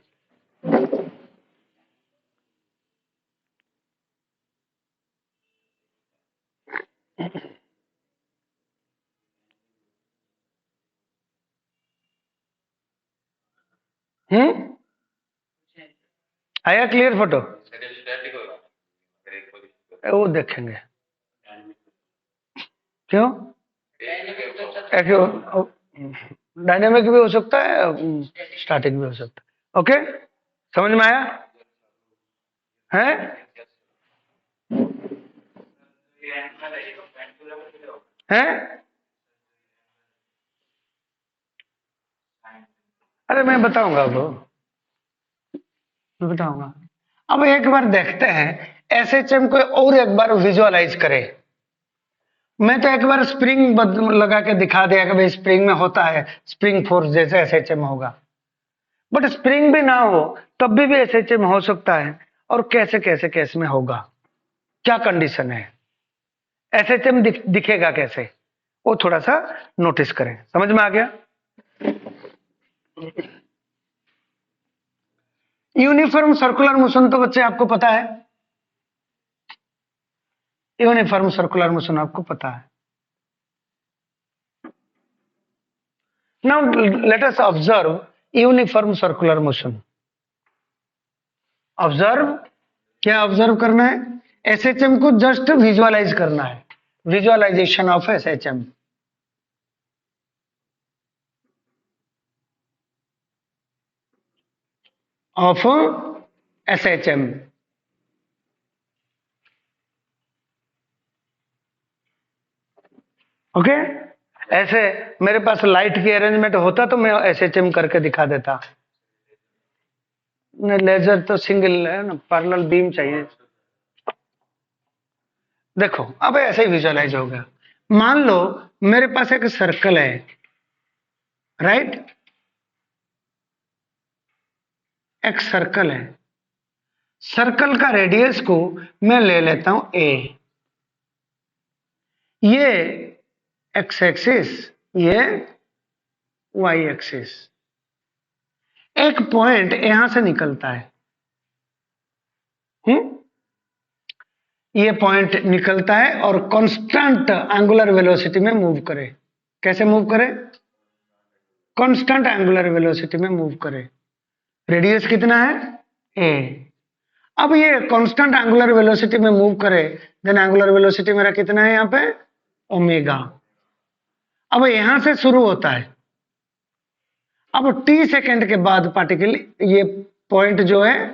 हम्म, आया क्लियर फोटो? वो देखेंगे। क्यों? डायनेमिक भी हो सकता है, स्टैटिक भी हो सकता है। ओके, समझ में आया? है? है? अरे मैं बताऊंगा, अब मैं बताऊंगा। अब एक बार देखते हैं एसएचएम को, और एक बार विजुअलाइज करें। मैं तो एक बार स्प्रिंग लगा के दिखा दिया कि भाई स्प्रिंग में होता है स्प्रिंग फोर्स जैसे एसएचएम होगा। बट स्प्रिंग भी ना हो तब भी एसएचएम हो सकता है। और कैसे कैसे केस में होगा, क्या कंडीशन है, एसएचएम दिखेगा कैसे, वो थोड़ा सा नोटिस करें। समझ में आ गया? यूनिफॉर्म सर्कुलर मोशन तो बच्चे आपको पता है, यूनिफॉर्म सर्कुलर मोशन आपको पता है। Now let us observe uniform circular motion. Observe, क्या ऑब्जर्व करना है? एसएचएम को जस्ट विजुअलाइज करना है, visualisation of SHM. Of SHM. Okay, ऐसे मेरे पास लाइट की अरेंजमेंट होता तो मैं एसएचएम करके दिखा देता। लेजर तो सिंगल है ना, पैरेलल बीम चाहिए। देखो अब ऐसे ही विजुअलाइज हो गया। मान लो मेरे पास एक सर्कल है, राइट? एक सर्कल है, सर्कल का रेडियस को मैं ले लेता हूं ए। ये एक्स एक्सिस, ये वाई एक्सिस। एक पॉइंट यहां से निकलता है, ये पॉइंट निकलता है और कांस्टेंट एंगुलर वेलोसिटी में मूव करे। कैसे मूव करे? कांस्टेंट एंगुलर वेलोसिटी में मूव करे। रेडियस कितना है? ए। अब ये कांस्टेंट एंगुलर वेलोसिटी में मूव करे, देन एंगुलर वेलोसिटी मेरा कितना है यहाँ पे? ओमेगा। अब यहां से शुरू होता है, अब टी सेकेंड के बाद पार्टिकल, ये पॉइंट जो है,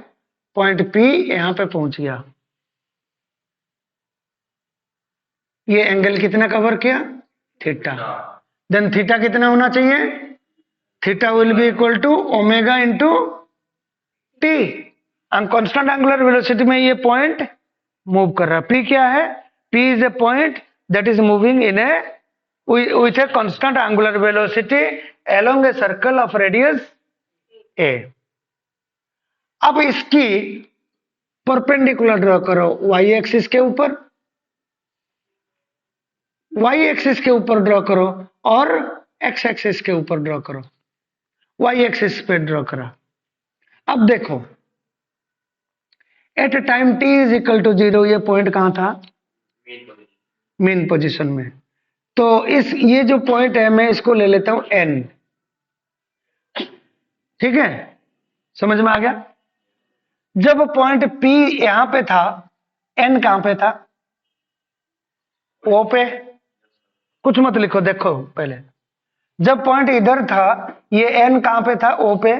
पॉइंट पी यहां पे पहुंच गया। ये एंगल कितना कवर किया? थीटा। देन थीटा कितना होना चाहिए? Theta will be equal to omega into t. Constant angular velocity में ये पॉइंट मूव कर रहा है। पी क्या है? P is a point that is moving in A with a constant angular velocity along a circle of radius a। अब इसकी perpendicular draw करो y एक्सिस के ऊपर, y एक्सिस के ऊपर ड्रॉ करो और x एक्सिस के ऊपर ड्रॉ करो। y एक्सिस पे ड्रॉ करा। अब देखो at time t is equal to 0 ये पॉइंट कहां था? मेन पोजीशन में। तो इस ये जो पॉइंट है मैं इसको ले लेता हूं n। ठीक है, समझ में आ गया? जब पॉइंट P यहां पे था, n कहां पे था? O पे। कुछ मत लिखो, देखो पहले। जब पॉइंट इधर था, ये n कहां पे था? O पे।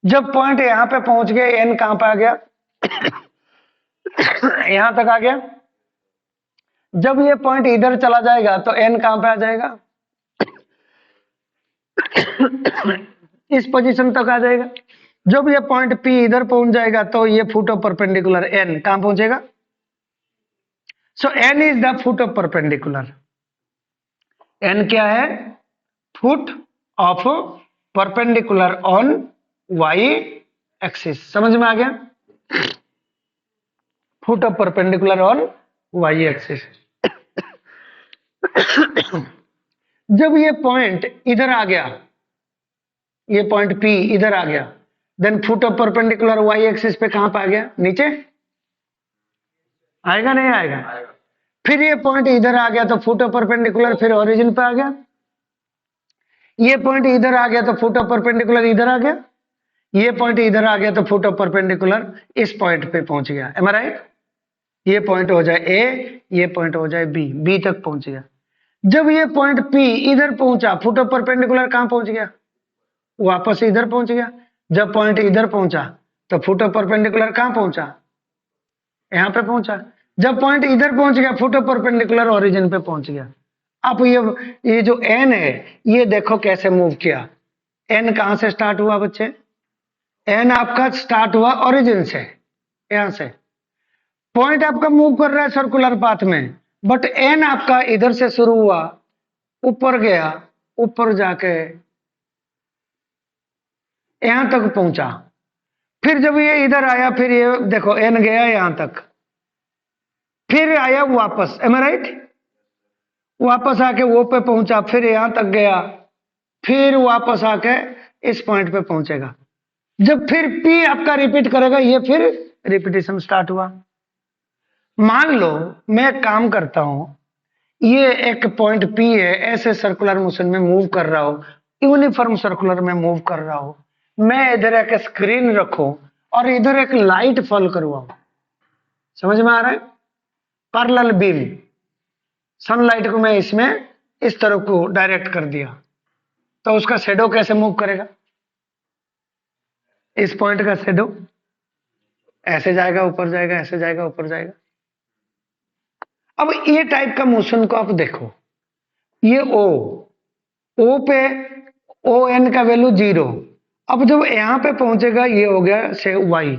जब पॉइंट यहां पे पहुंच गया, n कहां पे आ गया? यहां तक आ गया। जब ये पॉइंट इधर चला जाएगा तो n कहां पे आ जाएगा? इस पोजीशन तक आ जाएगा। जब ये पॉइंट P इधर पहुंच जाएगा तो ये फुट ऑफ परपेंडिकुलर n कहां पहुंचेगा? सो n is the foot of perpendicular. n क्या है? Foot of perpendicular on y axis. समझ में आ गया? Foot of perpendicular on y axis. जब ये पॉइंट इधर आ गया, ये पॉइंट P इधर आ गया, then foot of perpendicular y axis पे कहां पे आ गया? नीचे आएगा, नहीं आएगा? फिर ये पॉइंट इधर आ गया तो फुट ऑफ परपेंडिकुलर फिर ओरिजिन पे आ गया। ये पॉइंट इधर आ गया तो फुट ऑफ परपेंडिकुलर इधर आ गया। ये पॉइंट इधर आ गया तो फुट ऑफ परपेंडिकुलर इस पॉइंट पे पहुंच गया। Am I right? ये पॉइंट हो जाए A, ये पॉइंट हो जाए B तक पहुंच गया। जब ये पॉइंट P इधर पहुंचा, फुट ऑफ परपेंडिकुलर कहां पहुंच गया? वापस इधर पहुंच गया। जब पॉइंट इधर पहुंचा तो फुट ऑफ परपेंडिकुलर कहां पहुंचा? यहां पे पहुंचा। जब पॉइंट इधर पहुंच गया, फुट ऑफ परपेंडिकुलर ओरिजिन पे पहुंच गया। अब ये जो n है, ये देखो कैसे मूव किया। n कहां से स्टार्ट हुआ बच्चे? n आपका स्टार्ट हुआ ओरिजिन से, यहां से। पॉइंट आपका मूव कर रहा है सर्कुलर पाथ में, बट n आपका इधर से शुरू हुआ, ऊपर गया, ऊपर जाके यहां तक पहुंचा। फिर जब ये इधर आया, फिर ये देखो n गया यहां तक, फिर आया वापस। M I right? वापस आके वो पे पहुंचा, फिर यहां तक गया, फिर वापस आके इस पॉइंट पे पहुंचेगा। जब फिर P आपका रिपीट करेगा, ये फिर रिपीटेशन स्टार्ट हुआ। मान लो मैं काम करता हूं, ये एक पॉइंट P है, ऐसे सर्कुलर मोशन में मूव कर रहा हूं, यूनिफॉर्म सर्कुलर में मूव कर रहा हो, मैं इधर एक स्क्रीन रखूं और इधर एक लाइट फॉल करवाऊं, समझ में आ रहा है? पैरेलल बीम, सनलाइट को मैं इसमें इस तरफ को डायरेक्ट कर दिया, तो उसका शेडो कैसे मूव करेगा? इस पॉइंट का शेडो ऐसे जाएगा, ऊपर जाएगा, ऐसे जाएगा, ऊपर जाएगा। अब ये टाइप का मोशन को आप देखो, ये ओ पे ओ एन का वैल्यू 0। अब जब यहां पे पहुंचेगा, ये हो गया से वाई,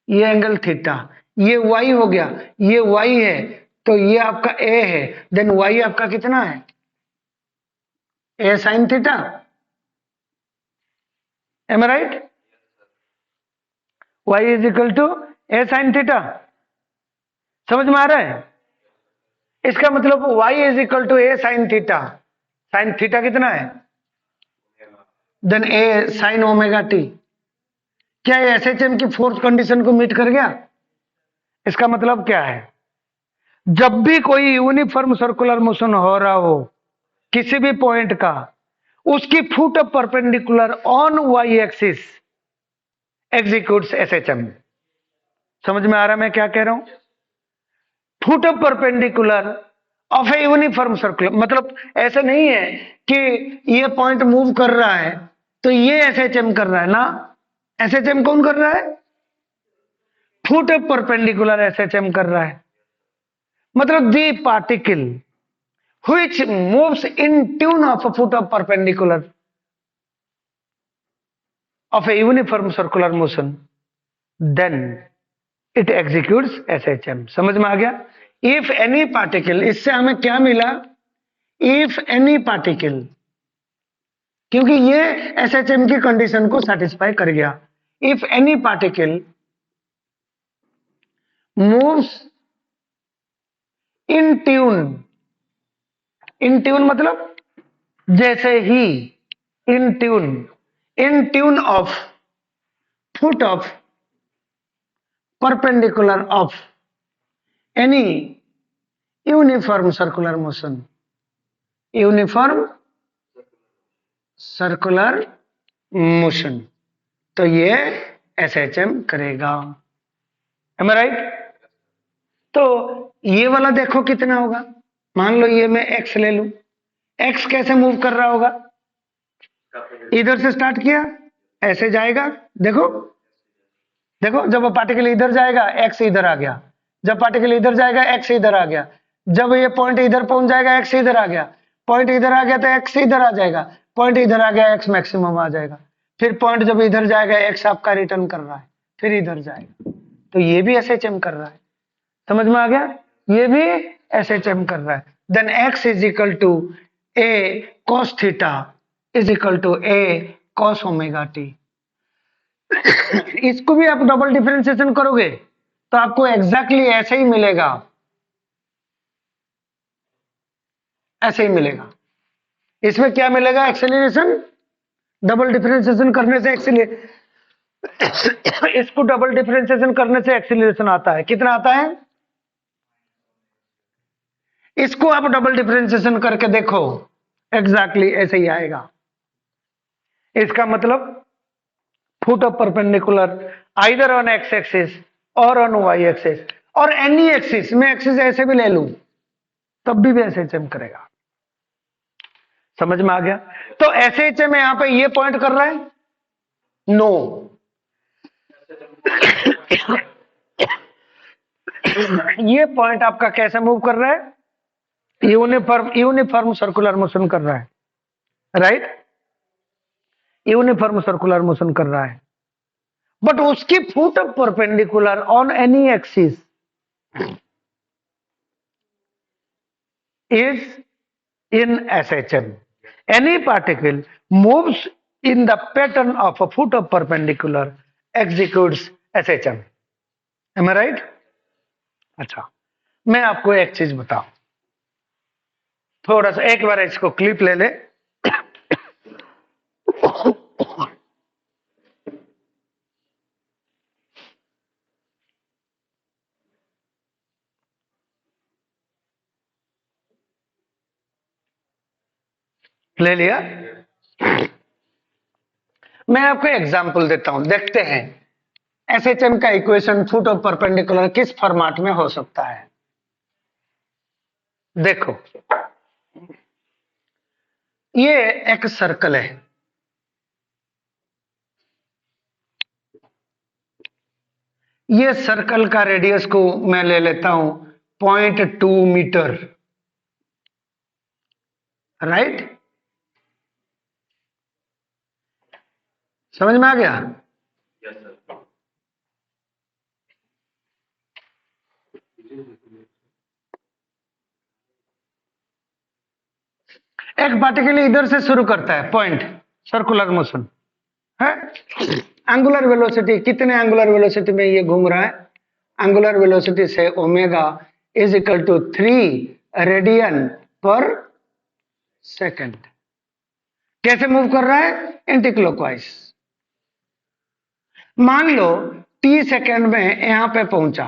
ये एंगल थीटा, ये वाई हो गया, ये वाई है, तो ये आपका ए है, देन वाई आपका कितना है? A sine theta, am I right? Y is equal to a sine theta, समझ में आ रहा है? इसका मतलब y is equal to a sine theta, sine theta कितना है? Then a sine omega t. क्या ये एसएचएम की फोर्थ कंडीशन को मीट कर गया? इसका मतलब क्या है? जब भी कोई यूनिफॉर्म सर्कुलर मोशन हो रहा हो किसी भी पॉइंट का, उसकी foot of perpendicular on y axis executes SHM. समझ में आ रहा है मैं क्या कह रहा हूं? Foot of perpendicular of a uniform circular, मतलब ऐसा नहीं है कि ये पॉइंट मूव कर रहा है तो ये एसएचएम कर रहा है ना। एसएचएम कौन कर रहा है? फुट ऑफ परपेंडिकुलर एसएचएम कर रहा है। मतलब दी particle which moves in tune of a foot of perpendicular of a uniform circular motion, then it executes SHM। समझ में आ गया? If any particle, इससे हमें क्या मिला? If any particle, क्योंकि ये SHM की कंडीशन को सेटिस्फाई कर गया। If any particle moves in tune, in tune मतलब जैसे ही, in tune of foot of perpendicular of any uniform circular motion, uniform circular motion, तो ये एसएचएम करेगा। Am I right? तो ये वाला देखो कितना होगा। मान लो ये मैं एक्स ले लूं, एक्स कैसे मूव कर रहा होगा? इधर से स्टार्ट किया, ऐसे जाएगा, देखो देखो, जब वो पार्टिकल इधर जाएगा एक्स इधर आ गया, जब पार्टिकल इधर जाएगा एक्स इधर आ गया, जब ये पॉइंट इधर पहुंच जाएगा एक्स इधर आ गया, पॉइंट इधर आ गया तो एक्स इधर आ जाएगा, पॉइंट इधर आ गया एक्स मैक्सिमम आ जाएगा, फिर पॉइंट जब इधर जाएगा एक्स आपका रिटर्न कर रहा है, फिर इधर जाएगा, तो ये भी एसएचएम कर रहा है। समझ में आ गया? ये भी एसएचएम कर रहा है। Then x is equal to a cos theta is equal to a cos omega t. इसको भी आप डबल डिफरेंशिएशन करोगे तो आपको एग्जैक्टली ऐसे ही मिलेगा, ऐसे ही मिलेगा। इसमें क्या मिलेगा? एक्सेलरेशन। डबल डिफरेंशिएशन करने से इसको डबल डिफरेंशिएशन करने से एक्सेलरेशन आता है, कितना आता है? इसको आप डबल डिफरेंशिएशन करके देखो, एग्जैक्टली ऐसे ही आएगा। इसका मतलब foot of perpendicular either on x axis और ऑन वाई एक्सिस और एनी एक्सिस, मैं एक्सिस ऐसे भी ले लूं तब भी एसएचएम करेगा। समझ में आ गया? तो एसएचएम यहां पे ये पॉइंट कर रहा है, नो। ये पॉइंट आपका कैसे मूव कर रहा है? यूनिफॉर्म सर्कुलर मोशन कर रहा है, राइट? यूनिफॉर्म सर्कुलर मोशन कर रहा है, बट उसकी foot of perpendicular on any axis is in SHM. Any particle moves in the pattern of a foot of perpendicular executes SHM. Am I right? अच्छा, मैं आपको एक चीज बताऊं, थोड़ा सा एक बार इसको क्लिप ले ले। ले लिया? मैं आपको एग्जांपल देता हूं, देखते हैं एसएचएम का इक्वेशन फुट ऑफ परपेंडिकुलर किस फॉर्मेट में हो सकता है। देखो, ये एक सर्कल है, ये सर्कल का रेडियस को मैं ले लेता हूं 0.2 मीटर, राइट? समझ में आ गया? एक पार्टिकल इधर से शुरू करता है, पॉइंट, सर्कुलर मोशन है। एंगुलर वेलोसिटी, कितने एंगुलर वेलोसिटी में ये घूम रहा है? एंगुलर वेलोसिटी से omega is equal to 3 radian per second. कैसे मूव कर रहा है? Anti clockwise. मान लो टी सेकंड में यहां पे पहुंचा,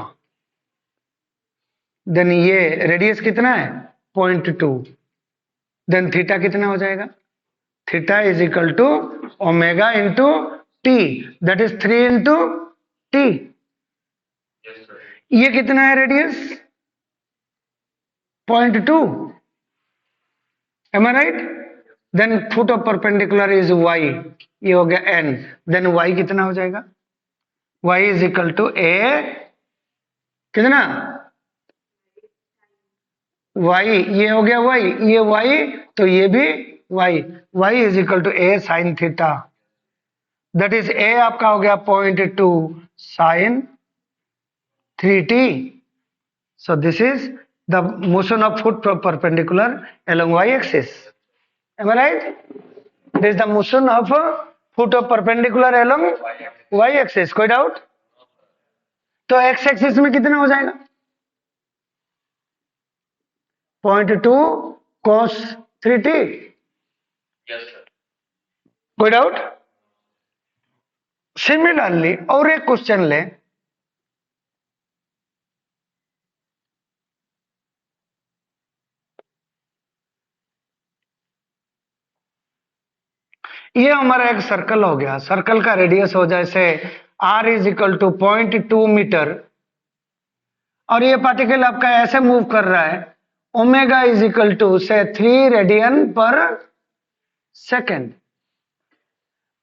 देन ये रेडियस कितना है? 0.2। देन थीटा कितना हो जाएगा? Theta is equal to omega into t, that is 3 into t. ये कितना है radius? 0.2। Am I right? Then foot of perpendicular is y, ये हो गया n। देन y कितना हो जाएगा? y is equal to a, कितना? y, ये हो गया y, ये y, तो ये भी y is equal to a sine theta, that is a आपका हो गया 0.2 sine 3t। So this is the motion of foot perpendicular along y axis. Am I right? This is the motion of foot of perpendicular along y axis. कोई doubt? तो x axis में कितना हो जाएगा? 0.2 cos 3t। कोई doubt? Similarly और एक question ले, ये हमारा एक सर्कल हो गया, सर्कल का रेडियस हो जाए से r is equal to 0.2 metre, और ये पार्टिकल आपका ऐसे मूव कर रहा है, ओमेगा इज इक्वल टू से 3 रेडियन पर सेकेंड।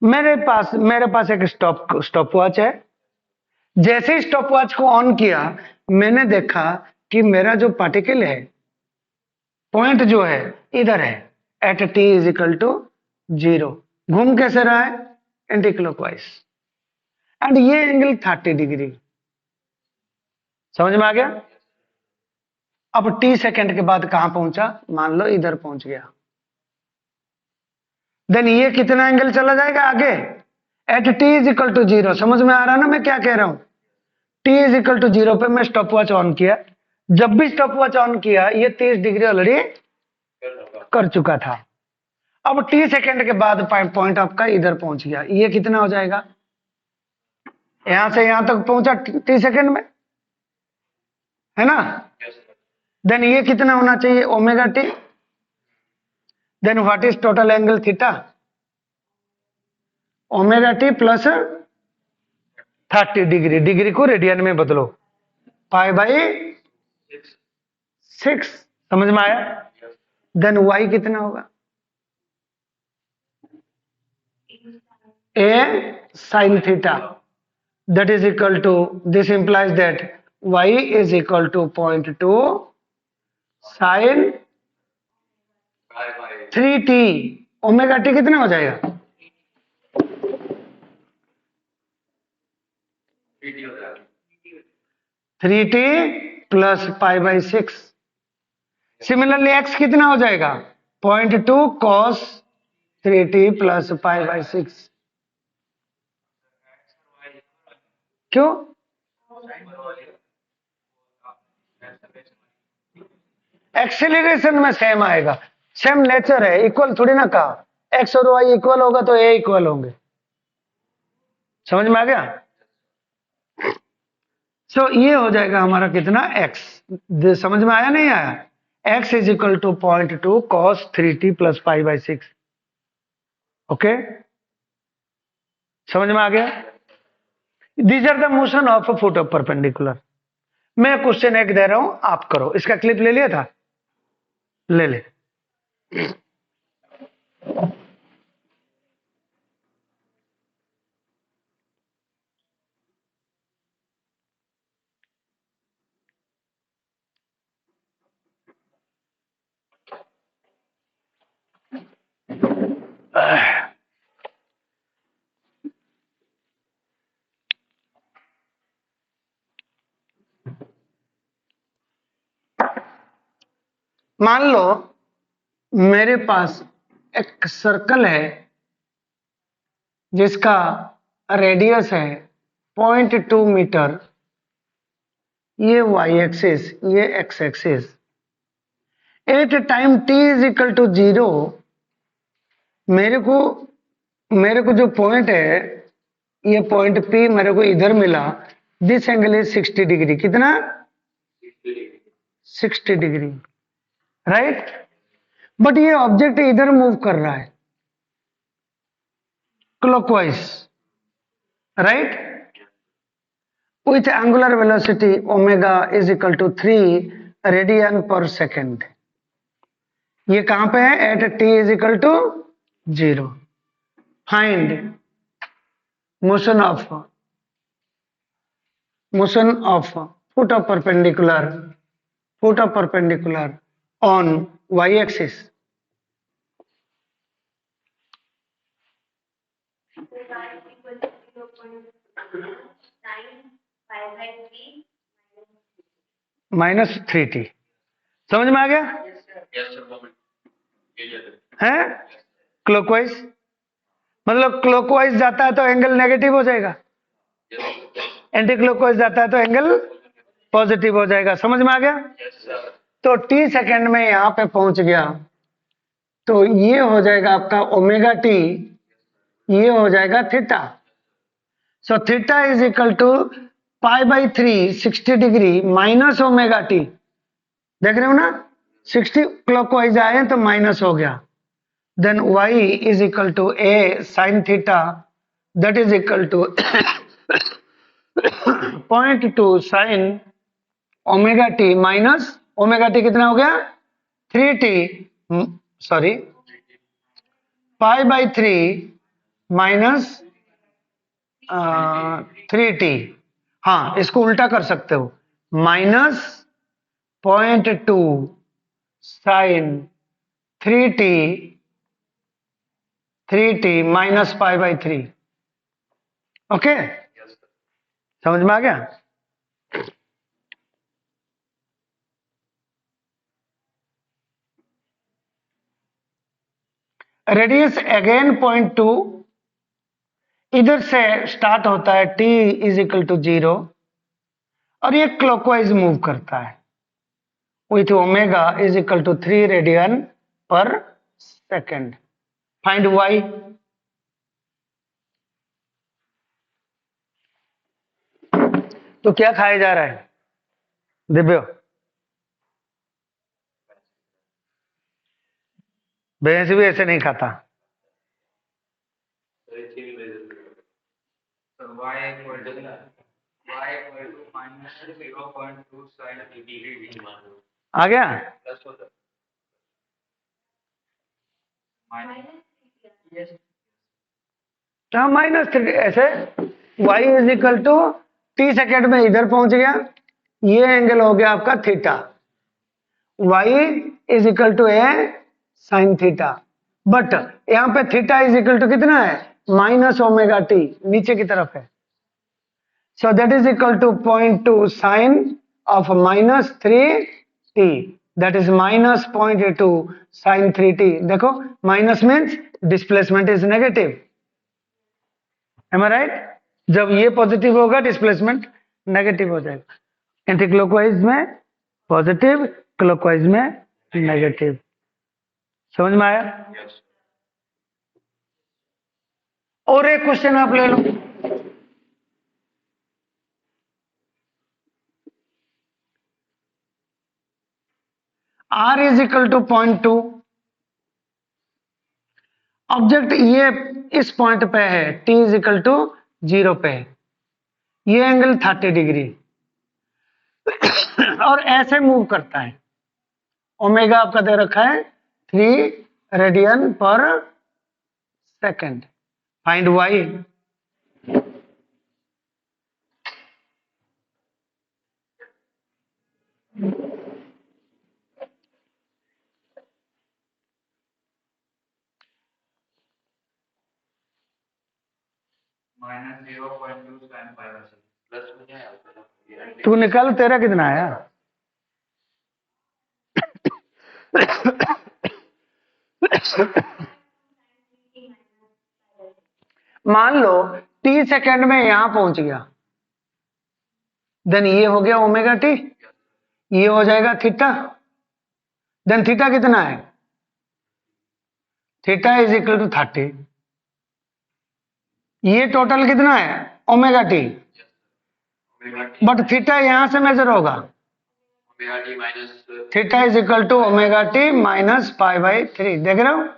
मेरे पास एक स्टॉप वॉच है। जैसे ही स्टॉप वॉच को ऑन किया, मैंने देखा कि मेरा जो पार्टिकल है, पॉइंट जो है इधर है, at t is equal to 0। घूम कैसे रहा है? एंटी क्लॉकवाइज, एंड ये एंगल 30 डिग्री। समझ में आ गया? अब t सेकंड के बाद कहां पहुंचा? मान लो इधर पहुंच गया, देन ये कितना एंगल चला जाएगा आगे? At t is equal to 0। समझ में आ रहा ना मैं क्या कह रहा हूं? t इज इक्वल टू 0 पे मैं स्टॉप वॉच ऑन किया, जब भी स्टॉप वॉच ऑन किया ये 30 डिग्री ऑलरेडी कर चुका था। अब t सेकंड के बाद पॉइंट आपका इधर पहुंच गया, ये कितना हो जाएगा? यहां से यहां तक पहुंचा t सेकंड में, है ना? देन ये कितना होना चाहिए? Omega t। Then what is total angle theta? Omega t plus 30 degree, degree को रेडियन में बदलो, पाई बाई 6। समझ में आया? देन y कितना होगा? a sin theta, that is equal to, this implies that y is equal to 0.2 sin 3t। Omega t कितना हो जाएगा? 3t plus pi by 6। Similarly x कितना हो जाएगा? 0.2 cos 3t plus pi by 6। क्यों? Acceleration में सेम आएगा, same nature है, इक्वल थोड़ी ना कहा। x और y इक्वल होगा तो a इक्वल होंगे। समझ में आ गया? सो ये हो जाएगा हमारा कितना? x। समझ में आया नहीं आया? x is equal to 0.2 cos 3t plus pi by 6। Okay, समझ में आ गया? These are the motion of a foot of perpendicular. मैं क्वेश्चन एक दे रहा हूं, आप करो। इसका क्लिप ले लिया था? ले ले। मान लो मेरे पास एक सर्कल है जिसका रेडियस है 0.2 मीटर, ये वाई एक्सिस, ये x axis. At time t is equal to 0 मेरे को जो पॉइंट है, ये पॉइंट P मेरे को इधर मिला। This angle is 60 degree. कितना? 60 डिग्री, राइट? बट ये ऑब्जेक्ट इधर मूव कर रहा है clockwise, right? With angular velocity omega is equal to 3 radian per second. ये कहां पे है? At t is equal to 0। Find motion of foot of perpendicular on y axis. -3t। समझ में आ गया? है क्लॉकवाइज, मतलब क्लॉकवाइज जाता है तो एंगल नेगेटिव हो जाएगा, एंटी क्लॉकवाइज जाता है तो एंगल पॉजिटिव हो जाएगा। समझ में आ गया? तो t सेकंड में यहां पे पहुंच गया तो ये हो जाएगा आपका ओमेगा टी, ये हो जाएगा theta. So theta is equal to π/3 60 degree minus omega t. देख रहे हो ना, 60 क्लॉकवाइज आए तो माइनस हो गया। Then y is equal to a sin theta, that is equal to 0.2 sin omega t minus omega t. कितना हो गया? 3t, sorry π/3 minus 3t। हाँ, इसको उल्टा कर सकते हो, -0.2 साइन 3t माइनस π/3। ओके, समझ में आ गया? रेडियस अगेन 0.2, इधर से स्टार्ट होता है t इज इक्वल टू 0 और ये क्लॉकवाइज मूव करता है with omega is equal to 3 radian per second. Find y। तो क्या खाया जा रहा है दिव्यो? भैंस भी ऐसे नहीं खाता। आ गया? हाँ, -3 ऐसे। y is equal to t second में इधर पहुंच गया, ये एंगल हो गया आपका theta. y is equal to a sine theta, but यहां पे थीटा इज इक्वल टू कितना है? माइनस ओमेगा टी, नीचे की तरफ है। So that is equal to 0.2 sine of -3t, that is -0.2 sine 3t। देखो, minus means displacement is negative, am I right? जब ये पॉजिटिव होगा डिस्प्लेसमेंट नेगेटिव हो जाएगा। एंटी क्लॉकवाइज में पॉजिटिव, क्लॉकवाइज में नेगेटिव। समझ में आया? और एक क्वेश्चन आप ले लो। r is equal to 0.2, object ये इस पॉइंट पे है, t इज इक्वल टू 0 पे, ये एंगल 30 डिग्री और ऐसे मूव करता है। ओमेगा आपका दे रखा है 3 radian per second. Find y। तू निकाल, तेरा कितना आया? मान लो t सेकेंड में यहां पहुंच गया, देन ये हो गया ओमेगा टी, ये हो जाएगा थीटा, देन थीटा कितना है? Theta is equal to 30। ये टोटल कितना है? ओमेगा टी, बट थीटा यहां से मेजर होगा, theta is equal to omega t minus pi by 3। देख रहे हो,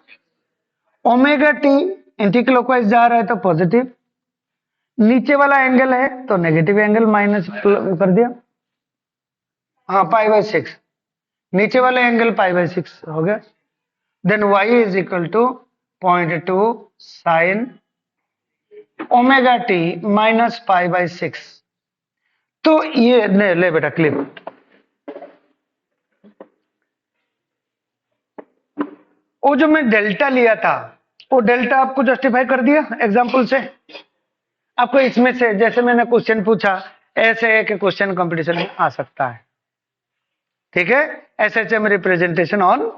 ओमेगा टी एंटी क्लॉकवाइज जा रहा है तो पॉजिटिव, नीचे वाला एंगल है तो नेगेटिव एंगल माइनस कर दिया। हाँ, पाई बाई 6, नीचे वाले एंगल पाई बाई 6 हो गया। Then y is equal to 0.2 sine omega t minus pi by 6। तो ये ले बेटा क्लिप, वो जो मैं डेल्टा लिया था, वो डेल्टा आपको जस्टिफाई कर दिया एग्जाम्पल से। आपको इसमें से जैसे मैंने क्वेश्चन पूछा, ऐसे एक क्वेश्चन कंपटीशन में आ सकता है, ठीक है। SHM representation on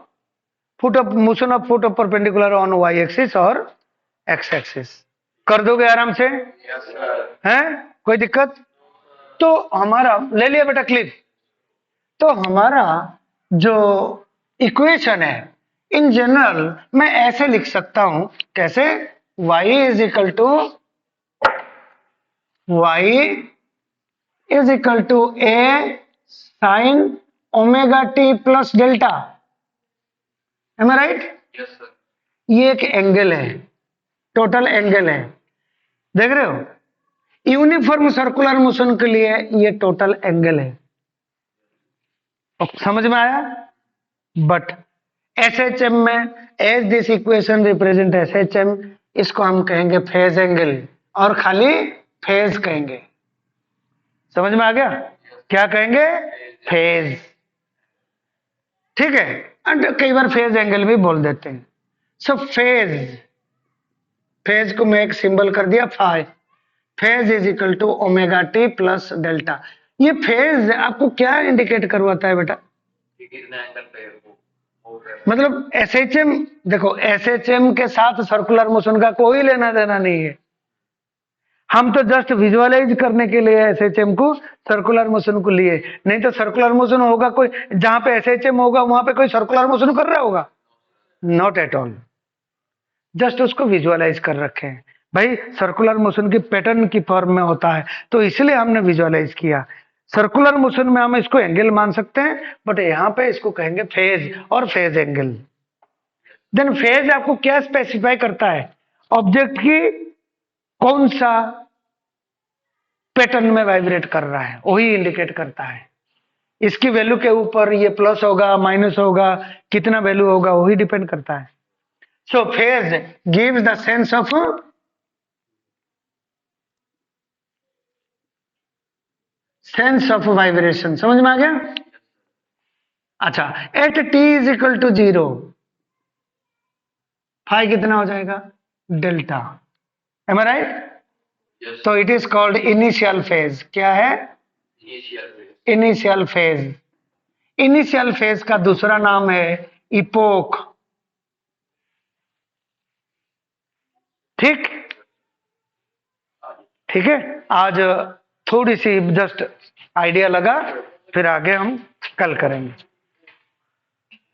foot of motion of foot of perpendicular on y axis और एक्स एक्सिस। कर दोगे आराम से? हैं, कोई दिक्कत? तो हमारा ले लिया बेटा क्लिप। तो हमारा जो इक्वेशन है इन जनरल मैं ऐसे लिख सकता हूं, कैसे? y is equal to a sine omega t plus delta. Am I right? Yes sir. ये एक एंगल है, टोटल एंगल है, देख रहे हो? यूनिफॉर्म सर्कुलर मोशन के लिए ये टोटल एंगल है। समझ में आया? बट एसएचएम में as this equation represent SHM, इसको हम कहेंगे फेज एंगल, और खाली फेज कहेंगे। समझ में आ गया? क्या कहेंगे? फेज, ठीक है। एंड कई बार फेज एंगल भी बोल देते हैं। सो फेज को मैं एक सिंबल कर दिया phi. Phase is equal to omega t plus delta. ये फेज आपको क्या इंडिकेट करवाता है बेटा? मतलब एसएचएम, देखो एसएचएम के साथ सर्कुलर मोशन का कोई लेना देना नहीं है। हम तो जस्ट विजुअलाइज करने के लिए एसएचएम को, सर्कुलर मोशन को लिए। नहीं तो सर्कुलर मोशन होगा कोई, जहां पे एसएचएम होगा वहां पे कोई सर्कुलर मोशन कर रहा होगा? Not at all. जस्ट उसको विजुअलाइज कर रखे हैं भाई, सर्कुलर मोशन की पैटर्न की फॉर्म में होता है, तो इसलिए हमने विजुअलाइज किया। सर्कुलर मोशन में हम इसको एंगल मान सकते हैं, बट यहाँ पे इसको कहेंगे फेज और फेज एंगल। देन फेज आपको क्या स्पेसिफाई करता है? ऑब्जेक्ट की कौन सा पैटर्न में वाइब्रेट कर रहा है, वही इंडिकेट करता है। इसकी वैल्यू के ऊपर ये प्लस होगा माइनस होगा, कितना वैल्यू होगा, वही डिपेंड करता है। So phase gives the sense of vibration. समझ में आ गया? अच्छा, at t is equal to 0 phi कितना हो जाएगा? डेल्टा। Am I right? तो it is called initial phase. क्या है? Initial phase. इनिशियल फेज का दूसरा नाम है इपोक। ठीक, ठीक है। आज थोड़ी सी जस्ट आइडिया लगा, फिर आगे हम कल करेंगे।